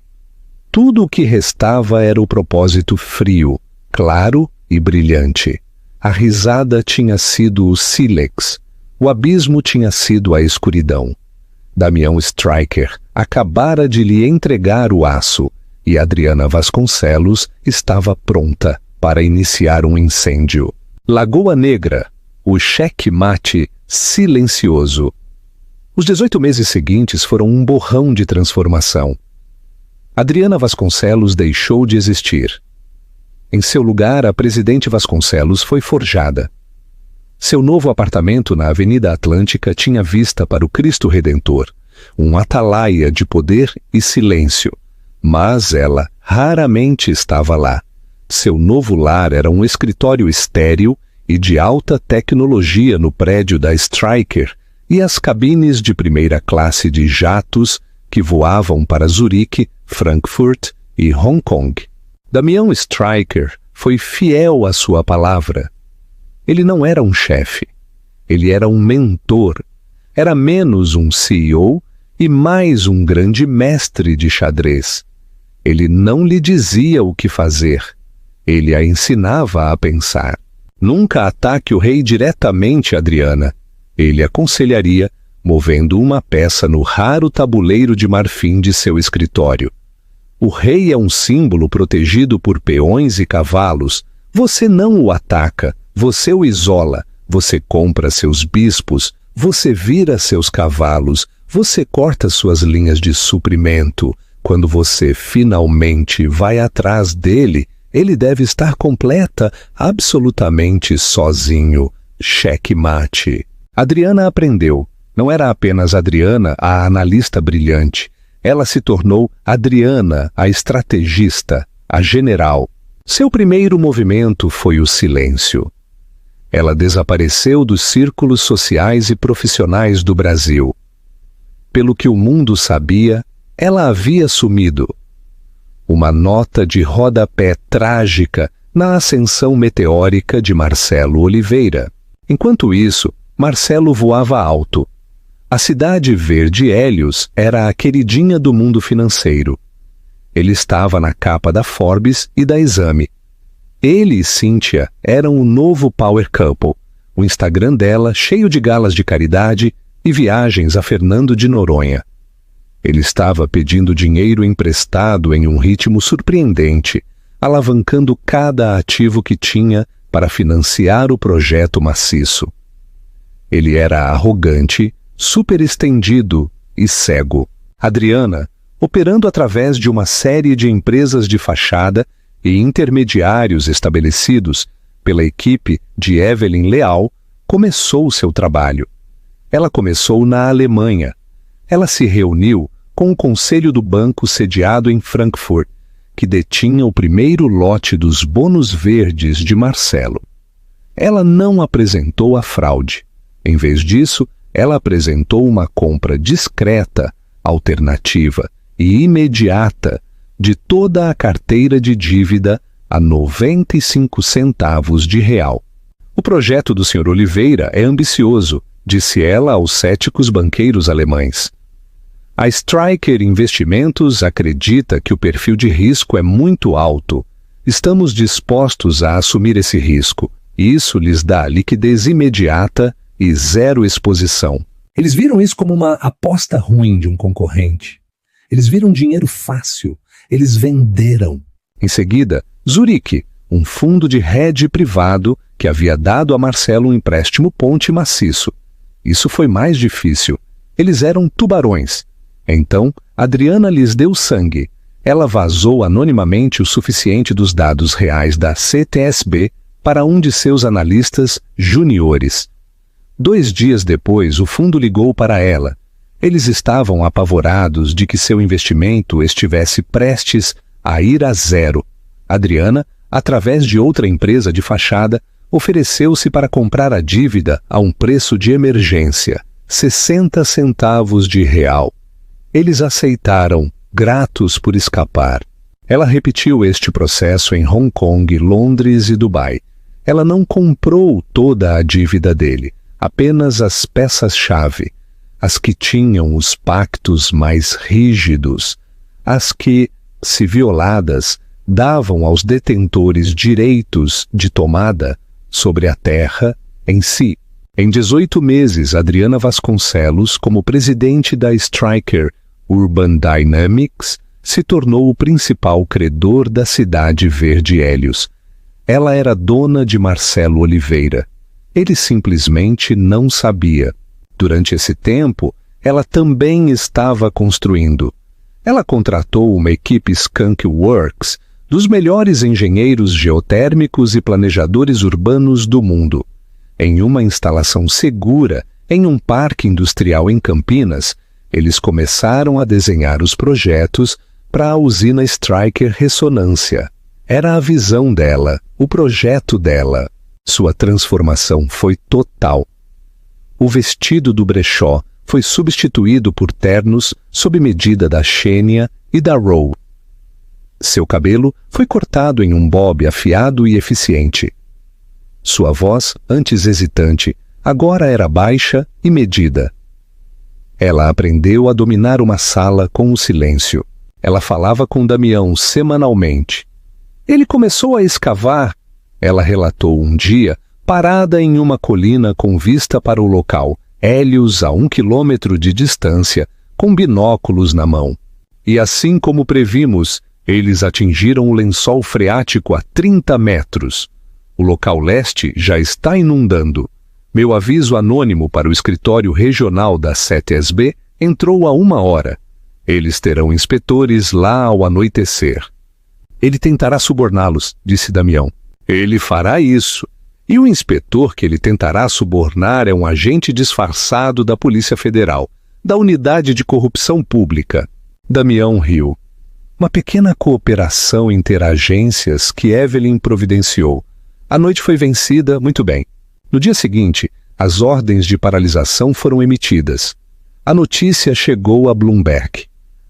Tudo o que restava era o propósito frio, claro e brilhante. A risada tinha sido o sílex. O abismo tinha sido a escuridão. Damião Stryker acabara de lhe entregar o aço e Adriana Vasconcelos estava pronta para iniciar um incêndio. Lagoa Negra, o cheque-mate silencioso. Os 18 meses seguintes foram um borrão de transformação. Adriana Vasconcelos deixou de existir. Em seu lugar, a presidente Vasconcelos foi forjada. Seu novo apartamento na Avenida Atlântica tinha vista para o Cristo Redentor, um atalaia de poder e silêncio. Mas ela raramente estava lá. Seu novo lar era um escritório estéril e de alta tecnologia no prédio da Stryker e as cabines de primeira classe de jatos que voavam para Zurique, Frankfurt e Hong Kong. Damião Stryker foi fiel à sua palavra. Ele não era um chefe, ele era um mentor, era menos um CEO e mais um grande mestre de xadrez. Ele não lhe dizia o que fazer, ele a ensinava a pensar. Nunca ataque o rei diretamente, Adriana. Ele aconselharia, movendo uma peça no raro tabuleiro de marfim de seu escritório. O rei é um símbolo protegido por peões e cavalos. Você não o ataca, você o isola. Você compra seus bispos, você vira seus cavalos, você corta suas linhas de suprimento. Quando você finalmente vai atrás dele, ele deve estar absolutamente sozinho. Checkmate. Adriana aprendeu. Não era apenas Adriana, a analista brilhante. Ela se tornou Adriana, a estrategista, a general. Seu primeiro movimento foi o silêncio. Ela desapareceu dos círculos sociais e profissionais do Brasil. Pelo que o mundo sabia, ela havia sumido. Uma nota de rodapé trágica na ascensão meteórica de Marcelo Oliveira. Enquanto isso, Marcelo voava alto. A cidade verde Hélios era a queridinha do mundo financeiro. Ele estava na capa da Forbes e da Exame. Ele e Cíntia eram o novo Power Couple, o Instagram dela cheio de galas de caridade e viagens a Fernando de Noronha. Ele estava pedindo dinheiro emprestado em um ritmo surpreendente, alavancando cada ativo que tinha para financiar o projeto maciço. Ele era arrogante, superestendido e cego. Adriana, operando através de uma série de empresas de fachada e intermediários estabelecidos pela equipe de Evelyn Leal, começou seu trabalho. Ela começou na Alemanha. Ela se reuniu com o conselho do banco sediado em Frankfurt, que detinha o primeiro lote dos bônus verdes de Marcelo. Ela não apresentou a fraude. Em vez disso, ela apresentou uma compra discreta, alternativa e imediata de toda a carteira de dívida a 95 centavos de real. O projeto do Sr. Oliveira é ambicioso, disse ela aos céticos banqueiros alemães. A Stryker Investimentos acredita que o perfil de risco é muito alto. Estamos dispostos a assumir esse risco. Isso lhes dá liquidez imediata e zero exposição. Eles viram isso como uma aposta ruim de um concorrente. Eles viram dinheiro fácil. Eles venderam. Em seguida, Zurique, um fundo de hedge privado que havia dado a Marcelo um empréstimo ponte maciço. Isso foi mais difícil. Eles eram tubarões. Então, Adriana lhes deu sangue. Ela vazou anonimamente o suficiente dos dados reais da CTSB para um de seus analistas juniores. 2 dias depois, o fundo ligou para ela. Eles estavam apavorados de que seu investimento estivesse prestes a ir a zero. Adriana, através de outra empresa de fachada, ofereceu-se para comprar a dívida a um preço de emergência, 60 centavos de real. Eles aceitaram, gratos por escapar. Ela repetiu este processo em Hong Kong, Londres e Dubai. Ela não comprou toda a dívida dele, apenas as peças-chave, as que tinham os pactos mais rígidos, as que, se violadas, davam aos detentores direitos de tomada sobre a terra em si. Em 18 meses, Adriana Vasconcelos, como presidente da Stryker Urban Dynamics, se tornou o principal credor da cidade verde Hélios. Ela era dona de Marcelo Oliveira. Ele simplesmente não sabia. Durante esse tempo, ela também estava construindo. Ela contratou uma equipe Skunk Works, dos melhores engenheiros geotérmicos e planejadores urbanos do mundo. Em uma instalação segura, em um parque industrial em Campinas, eles começaram a desenhar os projetos para a usina Stryker Ressonância. Era a visão dela, o projeto dela. Sua transformação foi total. O vestido do brechó foi substituído por ternos sob medida da Xênia e da Rowe. Seu cabelo foi cortado em um bob afiado e eficiente. Sua voz, antes hesitante, agora era baixa e medida. Ela aprendeu a dominar uma sala com o silêncio. Ela falava com Damião semanalmente. Ele começou a escavar, ela relatou um dia, parada em uma colina com vista para o local, Hélios a 1 quilômetro de distância, com binóculos na mão. E assim como previmos, eles atingiram o lençol freático a 30 metros. O local leste já está inundando. Meu aviso anônimo para o escritório regional da 7SB entrou há 1 hora. Eles terão inspetores lá ao anoitecer. Ele tentará suborná-los, disse Damião. Ele fará isso. E o inspetor que ele tentará subornar é um agente disfarçado da Polícia Federal, da Unidade de Corrupção Pública. Damião riu. Uma pequena cooperação interagências que Evelyn providenciou. A noite foi vencida, muito bem. No dia seguinte, as ordens de paralisação foram emitidas. A notícia chegou a Bloomberg.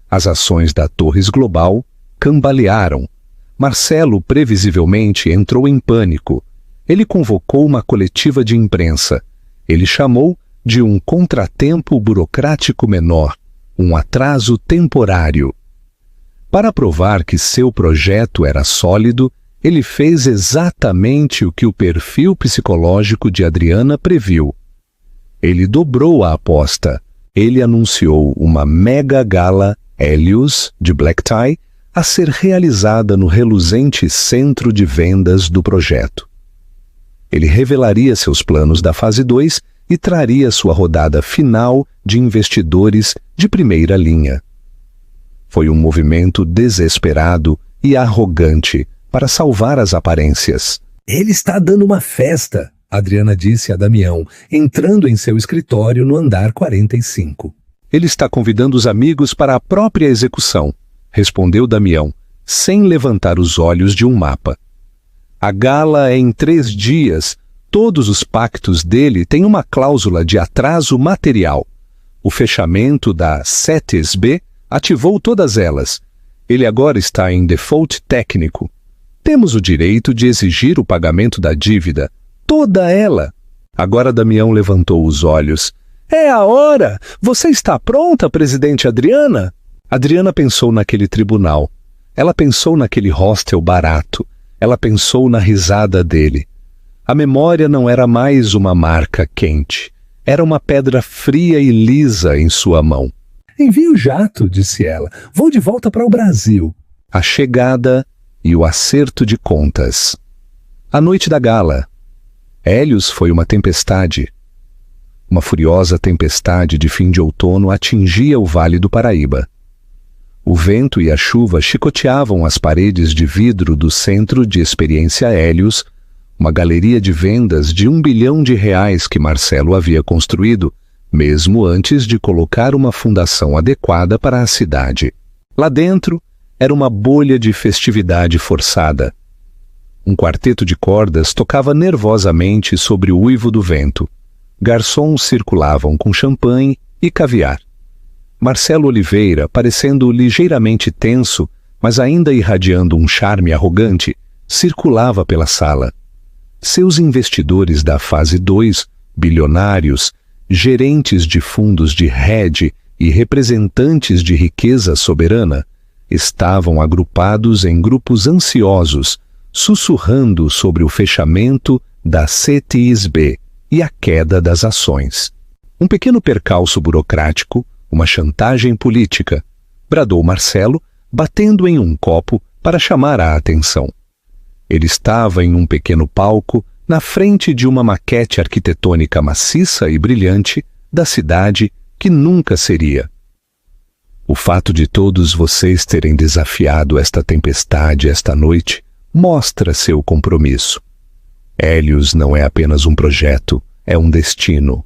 As ações da Torres Global cambalearam. Marcelo, previsivelmente, entrou em pânico. Ele convocou uma coletiva de imprensa. Ele chamou de um contratempo burocrático menor, um atraso temporário. Para provar que seu projeto era sólido, ele fez exatamente o que o perfil psicológico de Adriana previu. Ele dobrou a aposta. Ele anunciou uma mega gala Hélios de black tie a ser realizada no reluzente centro de vendas do projeto. Ele revelaria seus planos da fase 2 e traria sua rodada final de investidores de primeira linha. Foi um movimento desesperado e arrogante para salvar as aparências. Ele está dando uma festa, Adriana disse a Damião, entrando em seu escritório no andar 45. Ele está convidando os amigos para a própria execução, respondeu Damião, sem levantar os olhos de um mapa. A gala é em 3 dias. Todos os pactos dele têm uma cláusula de atraso material. O fechamento da 7SB ativou todas elas. Ele agora está em default técnico. Temos o direito de exigir o pagamento da dívida. Toda ela. Agora Damião levantou os olhos. É a hora! Você está pronta, presidente Adriana? Adriana pensou naquele tribunal. Ela pensou naquele hostel barato. Ela pensou na risada dele. A memória não era mais uma marca quente. Era uma pedra fria e lisa em sua mão. Envie o jato, disse ela. Vou de volta para o Brasil. A chegada e o acerto de contas. A noite da gala. Hélios foi uma tempestade. Uma furiosa tempestade de fim de outono atingia o Vale do Paraíba. O vento e a chuva chicoteavam as paredes de vidro do Centro de Experiência Hélios, uma galeria de vendas de R$1 bilhão que Marcelo havia construído, mesmo antes de colocar uma fundação adequada para a cidade. Lá dentro, era uma bolha de festividade forçada. Um quarteto de cordas tocava nervosamente sobre o uivo do vento. Garçons circulavam com champanhe e caviar. Marcelo Oliveira, parecendo ligeiramente tenso, mas ainda irradiando um charme arrogante, circulava pela sala. Seus investidores da fase 2, bilionários, gerentes de fundos de hedge e representantes de riqueza soberana, estavam agrupados em grupos ansiosos, sussurrando sobre o fechamento da CTSB e a queda das ações. Um pequeno percalço burocrático, uma chantagem política, bradou Marcelo, batendo em um copo para chamar a atenção. Ele estava em um pequeno palco, na frente de uma maquete arquitetônica maciça e brilhante da cidade que nunca seria. O fato de todos vocês terem desafiado esta tempestade esta noite mostra seu compromisso. Hélios não é apenas um projeto, é um destino.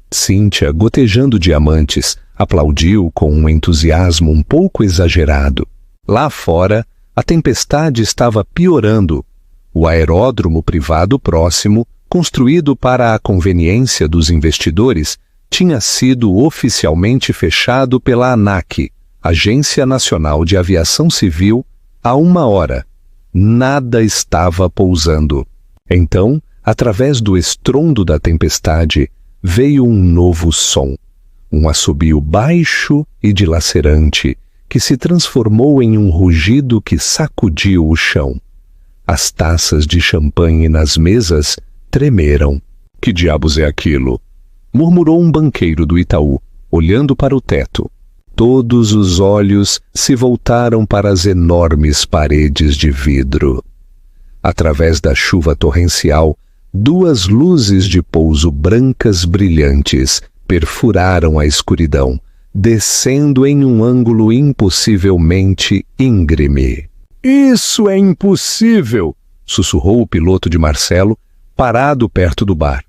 Cíntia, gotejando diamantes, aplaudiu com um entusiasmo um pouco exagerado. Lá fora, a tempestade estava piorando. O aeródromo privado próximo, construído para a conveniência dos investidores, tinha sido oficialmente fechado pela ANAC, Agência Nacional de Aviação Civil, há 1 hora. Nada estava pousando. Então, através do estrondo da tempestade, veio um novo som. Um assobio baixo e dilacerante, que se transformou em um rugido que sacudiu o chão. As taças de champanhe nas mesas tremeram. Que diabos é aquilo? Murmurou um banqueiro do Itaú, olhando para o teto. Todos os olhos se voltaram para as enormes paredes de vidro. Através da chuva torrencial, 2 luzes de pouso brancas brilhantes perfuraram a escuridão, descendo em um ângulo impossivelmente íngreme. "Isso é impossível!" sussurrou o piloto de Marcelo, parado perto do bar.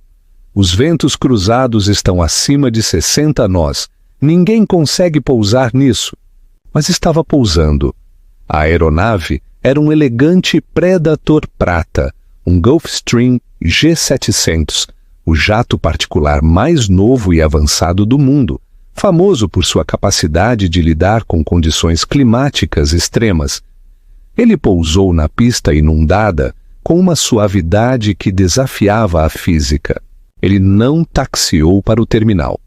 "Os ventos cruzados estão acima de 60 nós. Ninguém consegue pousar nisso." Mas estava pousando. A aeronave era um elegante Predator prata, um Gulfstream G700, o jato particular mais novo e avançado do mundo, famoso por sua capacidade de lidar com condições climáticas extremas. Ele pousou na pista inundada com uma suavidade que desafiava a física. Ele não taxiou para o terminal.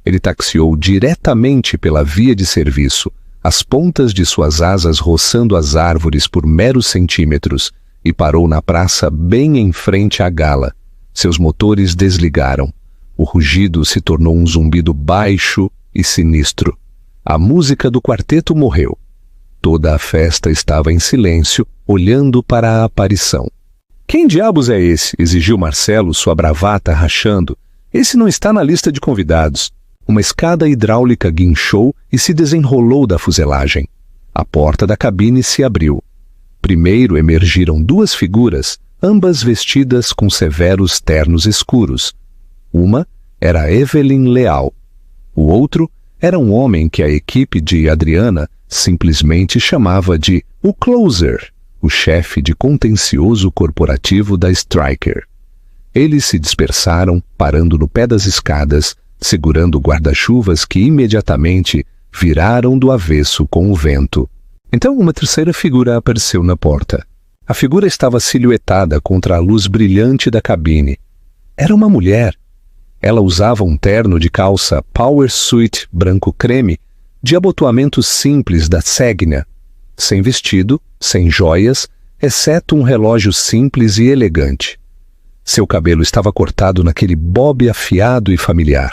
Ele taxiou diretamente pela via de serviço, as pontas de suas asas roçando as árvores por meros centímetros, e parou na praça bem em frente à gala. Seus motores desligaram. O rugido se tornou um zumbido baixo e sinistro. A música do quarteto morreu. Toda a festa estava em silêncio, olhando para a aparição. "Quem diabos é esse?" exigiu Marcelo, sua bravata rachando. "Esse não está na lista de convidados." Uma escada hidráulica guinchou e se desenrolou da fuselagem. A porta da cabine se abriu. Primeiro emergiram 2 figuras, ambas vestidas com severos ternos escuros. Uma era Evelyn Leal. O outro era um homem que a equipe de Adriana simplesmente chamava de o Closer, o chefe de contencioso corporativo da Stryker. Eles se dispersaram, parando no pé das escadas, segurando guarda-chuvas que imediatamente viraram do avesso com o vento. Então uma terceira figura apareceu na porta. A figura estava silhuetada contra a luz brilhante da cabine. Era uma mulher. Ela usava um terno de calça Power Suit branco creme, de abotoamento simples da Segna, sem vestido, sem joias, exceto um relógio simples e elegante. Seu cabelo estava cortado naquele bob afiado e familiar.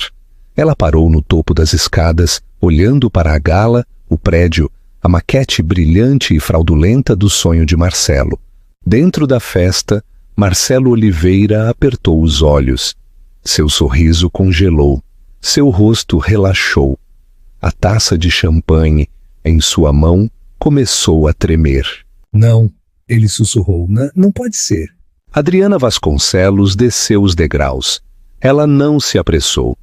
Ela parou no topo das escadas, olhando para a gala, o prédio, a maquete brilhante e fraudulenta do sonho de Marcelo. Dentro da festa, Marcelo Oliveira apertou os olhos. Seu sorriso congelou. Seu rosto relaxou. A taça de champanhe, em sua mão, começou a tremer. "Não", ele sussurrou. Não pode ser." Adriana Vasconcelos desceu os degraus. Ela não se apressou.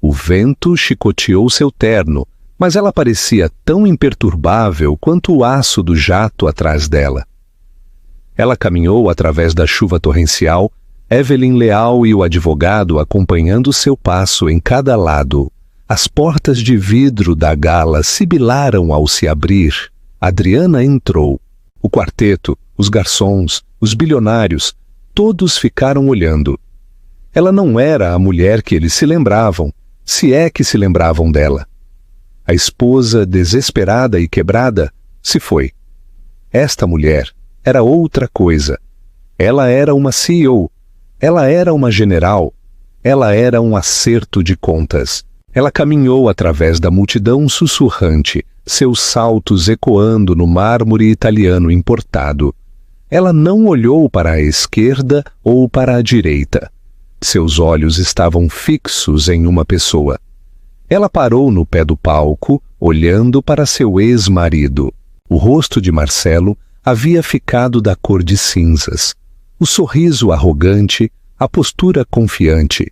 O vento chicoteou seu terno, mas ela parecia tão imperturbável quanto o aço do jato atrás dela. Ela caminhou através da chuva torrencial, Evelyn Leal e o advogado acompanhando seu passo em cada lado. As portas de vidro da gala sibilaram ao se abrir. Adriana entrou. O quarteto, os garçons, os bilionários, todos ficaram olhando. Ela não era a mulher que eles se lembravam, se é que se lembravam dela. A esposa, desesperada e quebrada, se foi. Esta mulher era outra coisa. Ela era uma CEO. Ela era uma general. Ela era um acerto de contas. Ela caminhou através da multidão sussurrante, seus saltos ecoando no mármore italiano importado. Ela não olhou para a esquerda ou para a direita. Seus olhos estavam fixos em uma pessoa. Ela parou no pé do palco, olhando para seu ex-marido. O rosto de Marcelo havia ficado da cor de cinzas. O sorriso arrogante, a postura confiante.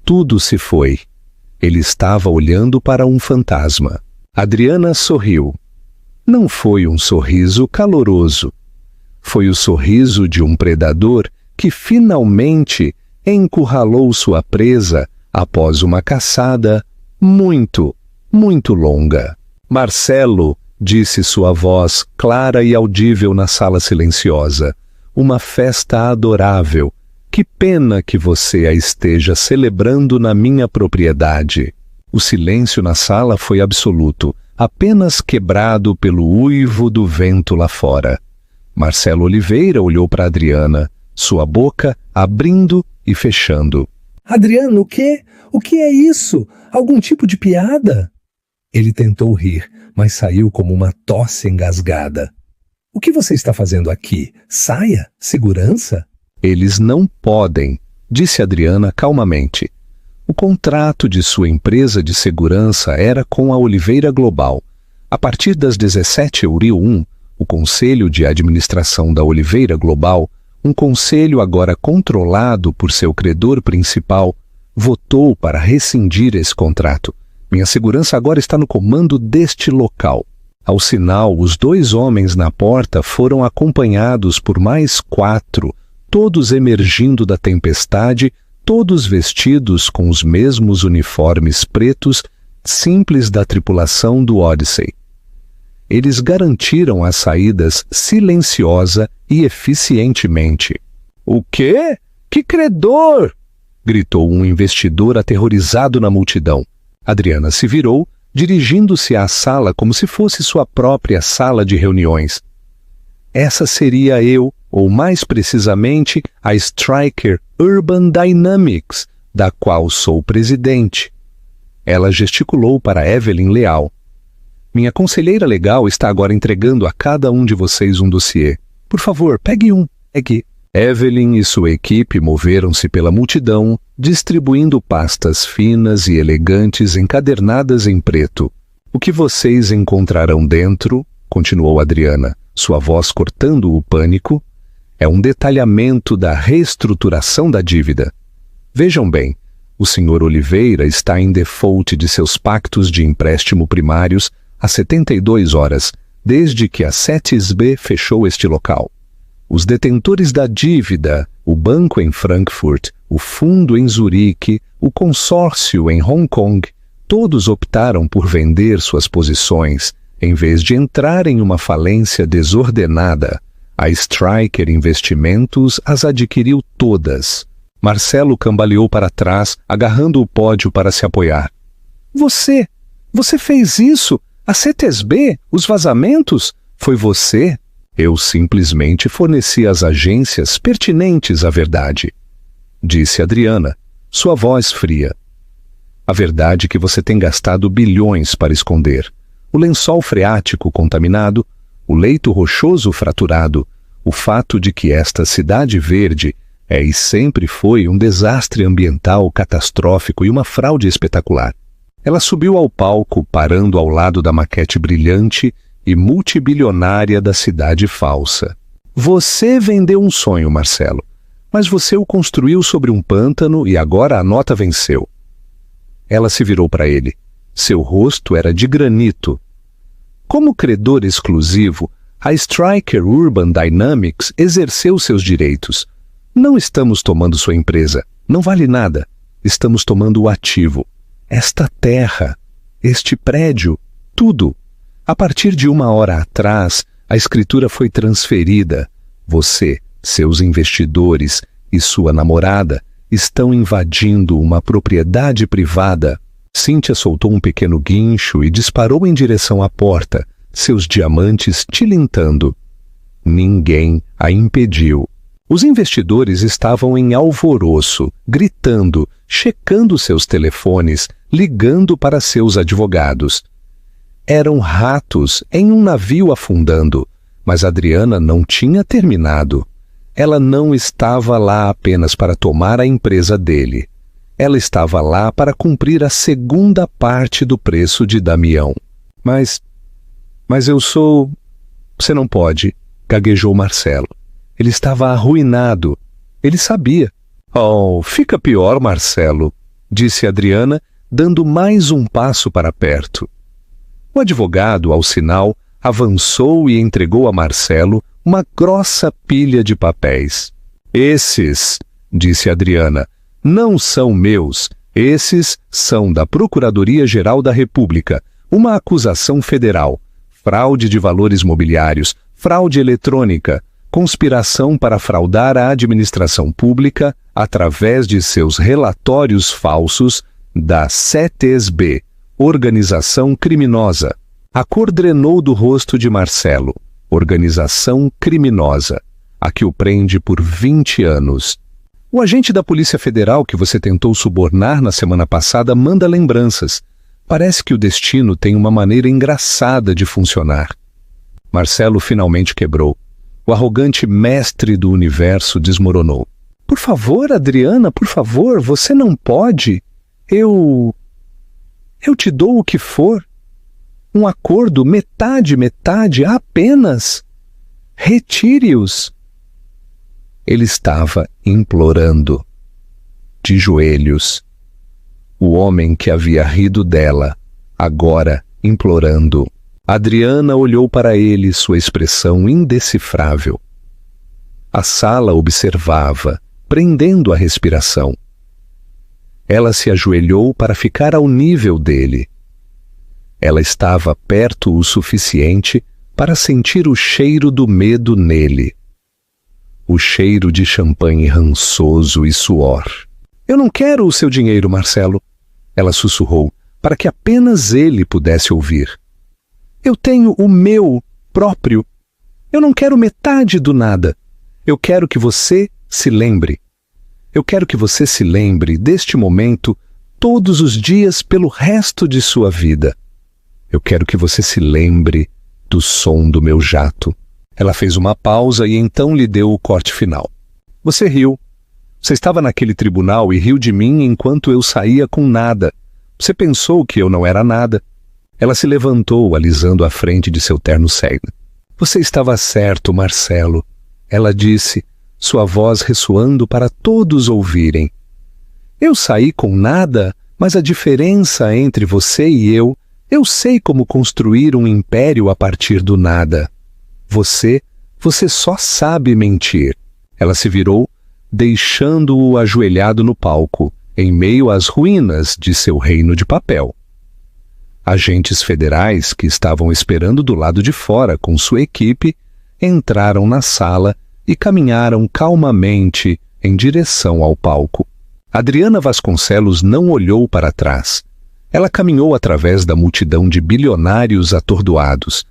Tudo se foi. Ele estava olhando para um fantasma. Adriana sorriu. Não foi um sorriso caloroso. Foi o sorriso de um predador que finalmente encurralou sua presa após uma caçada muito, muito longa. Marcelo, disse sua voz clara e audível na sala silenciosa, uma festa adorável. Que pena que você a esteja celebrando na minha propriedade. O silêncio na sala foi absoluto, apenas quebrado pelo uivo do vento lá fora. Marcelo Oliveira olhou para Adriana, sua boca abrindo e fechando. Adriana, o quê? O que é isso? Algum tipo de piada? Ele tentou rir, mas saiu como uma tosse engasgada. O que você está fazendo aqui? Saia? Segurança? Eles não podem, disse Adriana calmamente. O contrato de sua empresa de segurança era com a Oliveira Global. A partir das 17h01, o Conselho de Administração da Oliveira Global, um conselho agora controlado por seu credor principal, votou para rescindir esse contrato. Minha segurança agora está no comando deste local. Ao sinal, os 2 homens na porta foram acompanhados por mais 4, todos emergindo da tempestade, todos vestidos com os mesmos uniformes pretos, simples da tripulação do Odyssey. Eles garantiram as saídas silenciosa e eficientemente. "O quê? Que credor!" gritou um investidor aterrorizado na multidão. Adriana se virou, dirigindo-se à sala como se fosse sua própria sala de reuniões. Essa seria eu, ou mais precisamente, a Stryker Urban Dynamics, da qual sou presidente. Ela gesticulou para Evelyn Leal. Minha conselheira legal está agora entregando a cada um de vocês um dossiê. Por favor, pegue um. Pegue. Evelyn e sua equipe moveram-se pela multidão, distribuindo pastas finas e elegantes encadernadas em preto. O que vocês encontrarão dentro, continuou Adriana, sua voz cortando o pânico, é um detalhamento da reestruturação da dívida. Vejam bem, o Sr. Oliveira está em default de seus pactos de empréstimo primários há 72 horas, desde que a CETES-B fechou este local. Os detentores da dívida, o banco em Frankfurt, o fundo em Zurique, o consórcio em Hong Kong, todos optaram por vender suas posições, em vez de entrar em uma falência desordenada. A Stryker Investimentos as adquiriu todas. Marcelo cambaleou para trás, agarrando o pódio para se apoiar. Você fez isso? A CETES-B? Os vazamentos? Foi você? Eu simplesmente forneci às agências pertinentes à verdade, disse Adriana, sua voz fria. A verdade é que você tem gastado bilhões para esconder. O lençol freático contaminado, o leito rochoso fraturado, o fato de que esta cidade verde é e sempre foi um desastre ambiental catastrófico e uma fraude espetacular. Ela subiu ao palco, parando ao lado da maquete brilhante e multibilionária da cidade falsa. Você vendeu um sonho, Marcelo, mas você o construiu sobre um pântano e agora a nota venceu. Ela se virou para ele. Seu rosto era de granito. Como credor exclusivo, a Stryker Urban Dynamics exerceu seus direitos. Não estamos tomando sua empresa, não vale nada. Estamos tomando o ativo. Esta terra, este prédio, tudo. A partir de 1 hora atrás, a escritura foi transferida. Você, seus investidores e sua namorada estão invadindo uma propriedade privada. Cíntia soltou um pequeno guincho e disparou em direção à porta, seus diamantes tilintando. Ninguém a impediu. Os investidores estavam em alvoroço, gritando, checando seus telefones, ligando para seus advogados. Eram ratos em um navio afundando, mas Adriana não tinha terminado. Ela não estava lá apenas para tomar a empresa dele. Ela estava lá para cumprir a segunda parte do preço de Damião. Mas eu sou... Você não pode, gaguejou Marcelo. Ele estava arruinado. Ele sabia. Oh, fica pior, Marcelo, disse Adriana, dando mais um passo para perto. O advogado, ao sinal, avançou e entregou a Marcelo uma grossa pilha de papéis. Esses, disse Adriana, não são meus. Esses são da Procuradoria-Geral da República, uma acusação federal, fraude de valores mobiliários, fraude eletrônica, conspiração para fraudar a administração pública através de seus relatórios falsos da CETESB, organização criminosa. A cor drenou do rosto de Marcelo. Organização criminosa, a que o prende por 20 anos. O agente da Polícia Federal que você tentou subornar na semana passada manda lembranças. Parece que o destino tem uma maneira engraçada de funcionar. Marcelo finalmente quebrou. O arrogante mestre do universo desmoronou. Por favor, Adriana, por favor, você não pode. Eu te dou o que for. Um acordo metade, apenas. Retire-os. Ele estava implorando, de joelhos. O homem que havia rido dela, agora implorando. Adriana olhou para ele, sua expressão indecifrável. A sala observava, prendendo a respiração. Ela se ajoelhou para ficar ao nível dele. Ela estava perto o suficiente para sentir o cheiro do medo nele. O cheiro de champanhe rançoso e suor. Eu não quero o seu dinheiro, Marcelo, ela sussurrou, para que apenas ele pudesse ouvir. Eu tenho o meu próprio. Eu não quero metade do nada. Eu quero que você se lembre. Eu quero que você se lembre deste momento todos os dias pelo resto de sua vida. Eu quero que você se lembre do som do meu jato. Ela fez uma pausa e então lhe deu o corte final. Você riu. Você estava naquele tribunal e riu de mim enquanto eu saía com nada. Você pensou que eu não era nada. Ela se levantou, alisando a frente de seu terno cego. Você estava certo, Marcelo. Ela disse, sua voz ressoando para todos ouvirem. Eu saí com nada, mas a diferença entre você e eu sei como construir um império a partir do nada. Você só sabe mentir. Ela se virou, deixando-o ajoelhado no palco, em meio às ruínas de seu reino de papel. Agentes federais que estavam esperando do lado de fora com sua equipe entraram na sala e caminharam calmamente em direção ao palco. Adriana Vasconcelos não olhou para trás. Ela caminhou através da multidão de bilionários atordoados.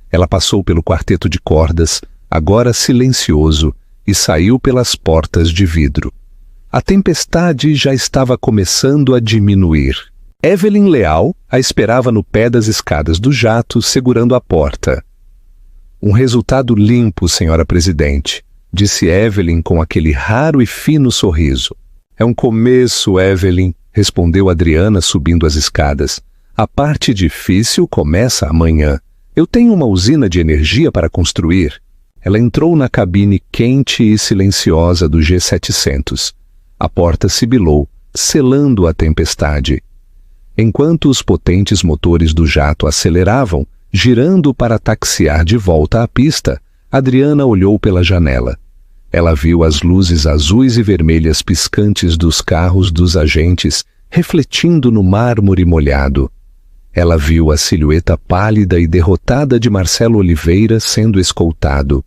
Ela passou pelo quarteto de cordas, agora silencioso, e saiu pelas portas de vidro. A tempestade já estava começando a diminuir. Evelyn Leal a esperava no pé das escadas do jato, segurando a porta. Um resultado limpo, senhora presidente, disse Evelyn com aquele raro e fino sorriso. É um começo, Evelyn, respondeu Adriana subindo as escadas. A parte difícil começa amanhã. Eu tenho uma usina de energia para construir. Ela entrou na cabine quente e silenciosa do G700. A porta sibilou, selando a tempestade. Enquanto os potentes motores do jato aceleravam, girando para taxiar de volta à pista, Adriana olhou pela janela. Ela viu as luzes azuis e vermelhas piscantes dos carros dos agentes refletindo no mármore molhado. Ela viu a silhueta pálida e derrotada de Marcelo Oliveira sendo escoltado.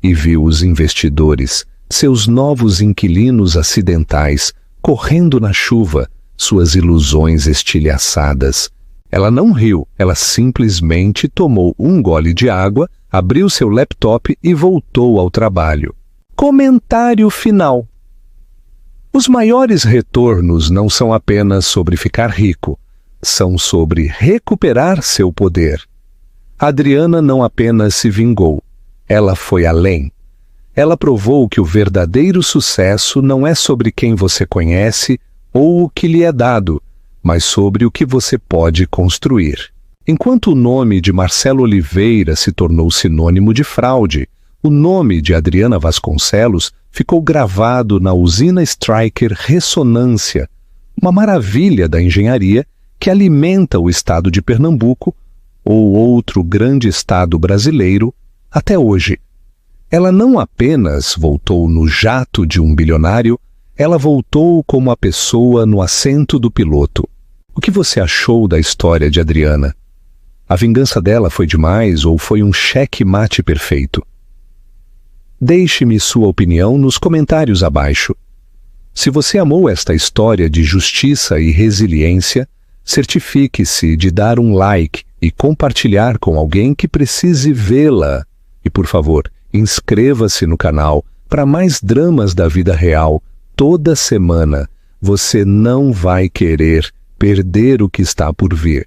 E viu os investidores, seus novos inquilinos acidentais, correndo na chuva, suas ilusões estilhaçadas. Ela não riu, ela simplesmente tomou um gole de água, abriu seu laptop e voltou ao trabalho. Comentário final. Os maiores retornos não são apenas sobre ficar rico, são sobre recuperar seu poder. Adriana não apenas se vingou, ela foi além. Ela provou que o verdadeiro sucesso não é sobre quem você conhece ou o que lhe é dado, mas sobre o que você pode construir. Enquanto o nome de Marcelo Oliveira se tornou sinônimo de fraude, o nome de Adriana Vasconcelos ficou gravado na usina Stryker Ressonância, uma maravilha da engenharia que alimenta o estado de Pernambuco, ou outro grande estado brasileiro, até hoje. Ela não apenas voltou no jato de um bilionário, ela voltou como a pessoa no assento do piloto. O que você achou da história de Adriana? A vingança dela foi demais ou foi um cheque-mate perfeito? Deixe-me sua opinião nos comentários abaixo. Se você amou esta história de justiça e resiliência, certifique-se de dar um like e compartilhar com alguém que precise vê-la. E, por favor, inscreva-se no canal para mais dramas da vida real toda semana. Você não vai querer perder o que está por vir.